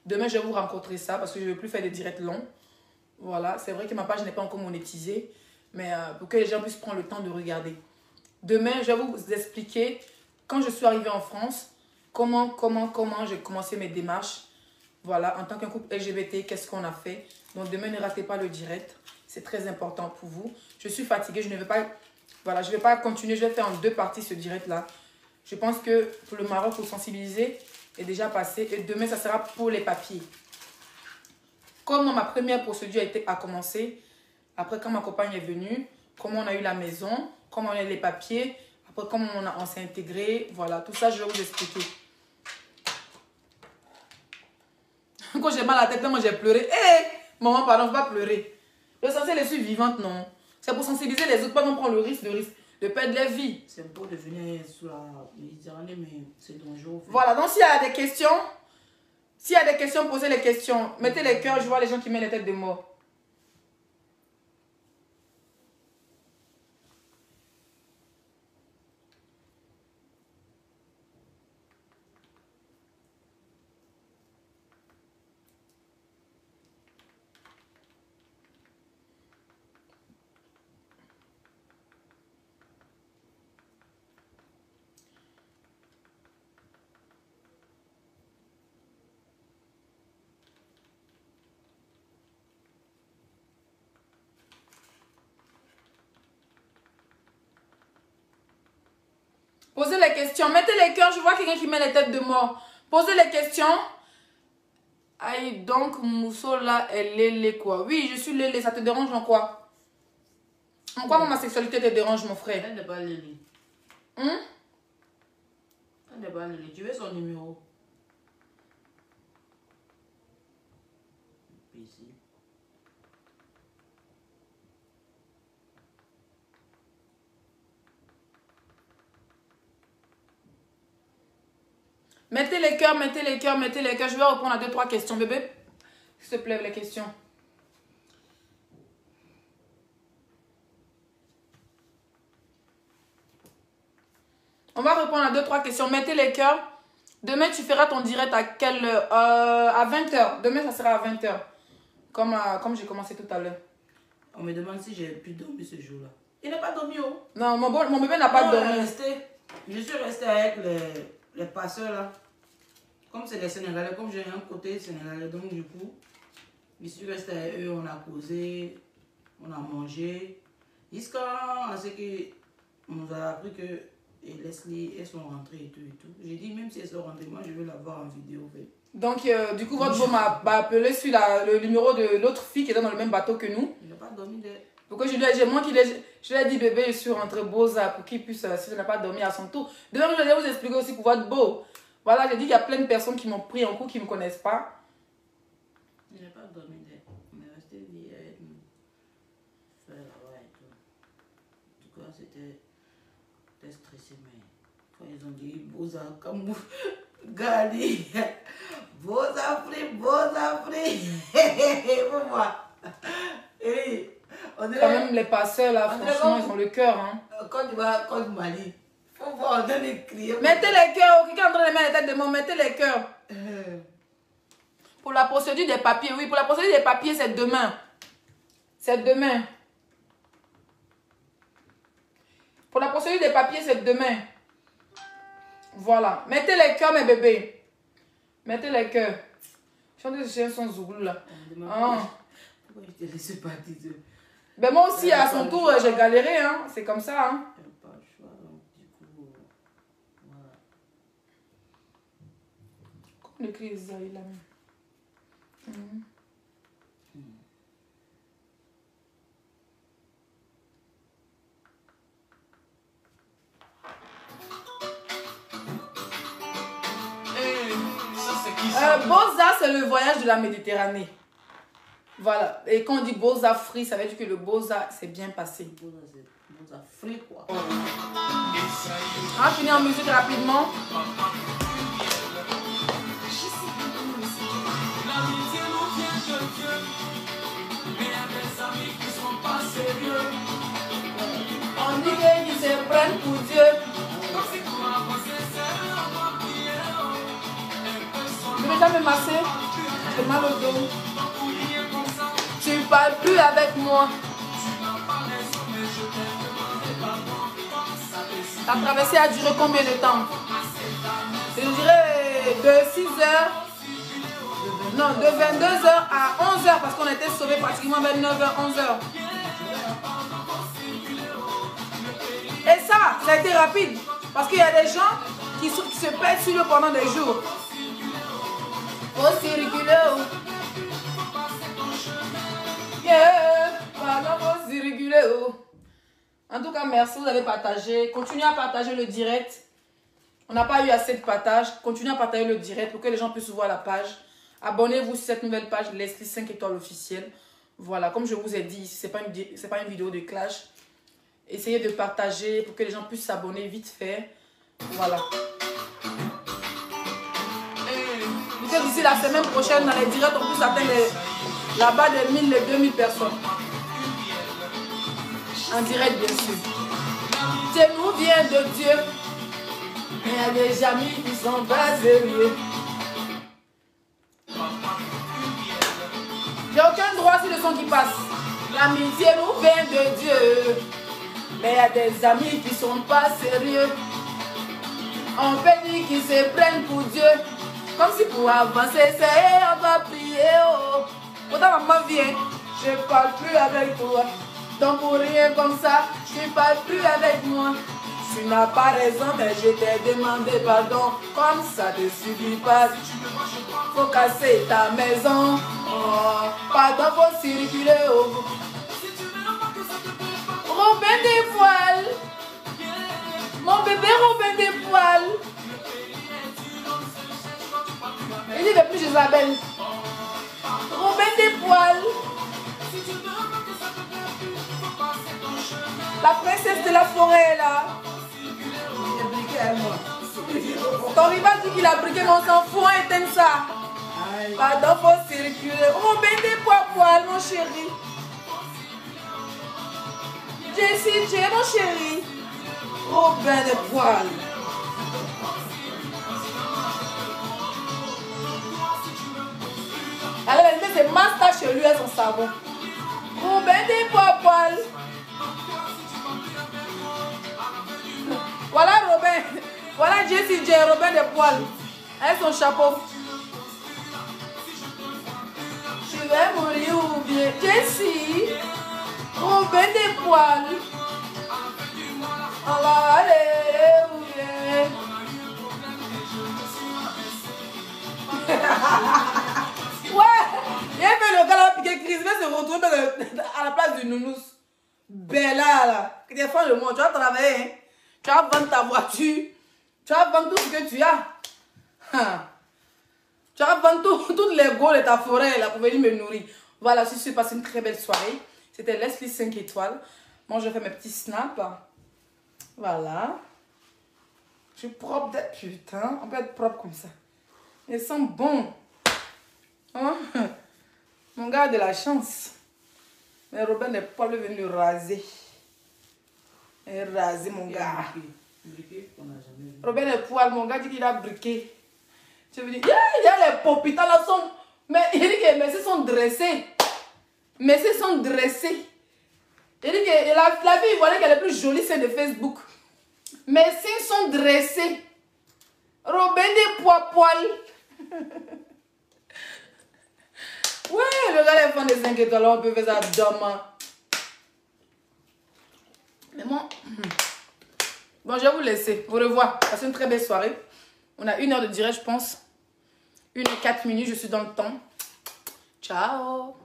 Demain, je vais vous rencontrer ça parce que je ne vais plus faire des directs longs. Voilà. C'est vrai que ma page n'est pas encore monétisée. Mais pour que les gens puissent prendre le temps de regarder. Demain, je vais vous expliquer, quand je suis arrivée en France, comment j'ai commencé mes démarches. Voilà, en tant qu'un couple LGBT, qu'est-ce qu'on a fait. Donc demain, ne ratez pas le direct. C'est très important pour vous. Je suis fatiguée, je ne vais pas... Voilà, je ne vais pas continuer. Je vais faire en 2 parties ce direct-là. Je pense que pour le Maroc, pour sensibiliser, est déjà passé. Et demain, ça sera pour les papiers. Comment ma première procédure a commencé. Après, quand ma compagne est venue, comment on a eu la maison, comment on a eu les papiers, après comment on s'est intégré, voilà, tout ça je vais vous expliquer. Quand j'ai mal à la tête, moi j'ai pleuré. Hé, maman, pardon, je ne vais pas pleurer. L'essentiel, je suis vivante, non. C'est pour sensibiliser les autres, pas non prendre le risque de perdre leur vie. C'est beau de venir sur la Méditerranée, mais c'est dangereux. Voilà, donc s'il y a des questions, posez les questions. Mettez les cœurs, je vois les gens qui mettent les têtes de mort. Posez les questions. Mettez les cœurs. Je vois quelqu'un qui met les têtes de mort. Posez les questions. Aïe, donc, Mousso là, elle est lélé quoi? Oui, je suis lélé. Ça te dérange en quoi? En quoi ma sexualité te dérange, mon frère? Elle n'est pas lélé. Elle n'est pas lélé. Tu veux son numéro? Ici. Mettez les cœurs, mettez les cœurs, mettez les cœurs. Je vais répondre à 2-3 questions, bébé. S'il te plaît, les questions. On va répondre à 2-3 questions. Mettez les cœurs. Demain, tu feras ton direct à quelle heure? À 20 h. Demain, ça sera à 20 h. Comme j'ai commencé tout à l'heure. On me demande si j'ai pu dormir ce jour-là. Il n'a pas dormi, oh. Non, mon bébé n'a pas dormi. Je suis restée avec les passeurs là. Comme c'est des Sénégalais, comme j'ai un côté sénégalais, donc du coup, je suis restée avec eux, on a causé, on a mangé. Jusqu'à ce qu'on nous a appris que Leslie, elles sont rentrées et tout et tout. J'ai dit, même si elles sont rentrées, moi je veux la voir en vidéo. Donc, du coup, votre beau m'a appelé sur le numéro de l'autre fille qui était dans le même bateau que nous. Il n'a pas dormi de... Pourquoi je lui ai dit, bébé, je suis rentrée Boza pour qu'il puisse, si je n'ai pas dormi à son tour. Demain, je vais vous expliquer aussi pour votre beau. Voilà, j'ai dit qu'il y a plein de personnes qui m'ont pris en coup, qui ne me connaissent pas. Je n'ai pas dormi, on est resté hier avec nous. Faire là-bas et tout. En tout cas, c'était stressé, mais quand ils ont dit Boza, comme Gali, Boza Free, pour moi. Et on est quand même, les passeurs là, franchement, ils ont le cœur. Hein. Quand tu vas, quand Mali, faut voir, on donne les crier. Mettez les cœurs, quelqu'un est en train de mettre la tête de mon, mettez les cœurs. Pour la procédure des papiers, oui, pour la procédure des papiers, c'est demain. C'est demain. Pour la procédure des papiers, c'est demain. Voilà. Mettez les cœurs, mes bébés. Mettez les cœurs. Chantez ce son zouglou là. Pourquoi je t'ai laissé partir? Ben moi aussi, à son tour, j'ai galéré. Hein. C'est comme ça. Hein. Pas le choix, donc du coup, voilà. Comment l'écrit Isaïe là même? Boza, c'est le voyage de la Méditerranée. Voilà. Et quand on dit Boza free, ça veut dire que le Boza s'est bien passé. Boza, c'est Boza free quoi. On va finir en musique rapidement. L'amitié nous vient de Dieu, mais il y a des amis qui sont pas sérieux. On dit qu'ils se prennent pour Dieu. Comme si pour avancer, c'est on va prier. Tu veux jamais masser? J'ai mal au dos. Tu ne parles plus avec moi. Ta traversée a duré combien de temps? Je dirais de 6h. Non, de 22h à 11h parce qu'on était sauvés pratiquement vers 9h, 11h. Et ça a été rapide parce qu'il y a des gens qui se perdent sur le pendant des jours. Faut circuler. Yeah, pardon, faut circuler. En tout cas, merci, vous avez partagé. Continuez à partager le direct. On n'a pas eu assez de partage. Continuez à partager le direct pour que les gens puissent voir la page. Abonnez-vous sur cette nouvelle page Leslie 5 étoiles officielle. Voilà, comme je vous ai dit, ce n'est pas une vidéo de clash. Essayez de partager pour que les gens puissent s'abonner vite fait. Voilà. D'ici la semaine prochaine, dans les directs, on puisse atteindre la barre de 1000, les 2000 personnes. En direct, bien sûr. Dieu nous vient de Dieu. Mais il y a des amis qui sont pas sérieux. J'ai aucun droit sur le son qui passe. L'amitié nous vient de Dieu. Mais il y a des amis qui sont pas sérieux. On peut dire qu'ils se prennent pour Dieu. Comme si pour avancer, c'est on va prier. Oh. Pourtant, maman vient. Je ne parle plus avec toi. Donc pour rien comme ça, tu ne parles plus avec moi. Tu n'as pas raison, mais je t'ai demandé pardon. Comme ça ne suffit pas. Faut casser ta maison. Oh, pardon, faut circuler. Oh. Robin des poils. Mon bébé Robin des poils. Il ne veut plus Isabelle. Robin des poils. La princesse de la forêt là. Ton rival dit qu'il a briqué, mais on s'en fout, on éteint ça. Pardon, faut circuler. Robin des poils, mon chéri. Jessie, J, mon chéri. Robin des poils. Alors, elle met ses masques chez lui et son savon. Robin des poils. Voilà Robin. Voilà Jessie J, Robin des poils. Avec son chapeau. Tu vas mourir ou bien Jessie. Robin des poils. On va aller ou bien. Ouais. Il a fait le gars là piqué Chris va se retrouver à la place du nounous. Bella là. Des fois le monde, tu vas travailler. Hein? Tu vas vendre ta voiture. Tu vas vendre tout ce que tu as. Tu vas vendre toutes les gaules de ta forêt là pour venir me nourrir. Voilà, je suis passé une très belle soirée. C'était Leslie 5 étoiles. Moi, je fais mes petits snaps. Voilà. Je suis propre. Putain, on peut être propre comme ça. Ils sont bons. Hein? Mon gars a de la chance. Mais Robin n'est pas venu raser. Et raser mon gars. Robin est poil, mon gars dit qu'il a briqué. Je veux dire, il y a les popitas là sont. Mais il dit que mes seins sont dressés. Mes seins sont dressés. Il dit que la fille voyait qu'elle est plus jolie, c'est de Facebook. Mes seins sont dressés. Robin des poil. Ouais, le gars est fan des 5 étoiles, on peut faire ça demain. Mais moi, bon, je vais vous laisser. Au revoir. Passez une très belle soirée. On a 1 heure de direct, je pense. 1 h 4 minutes, je suis dans le temps. Ciao.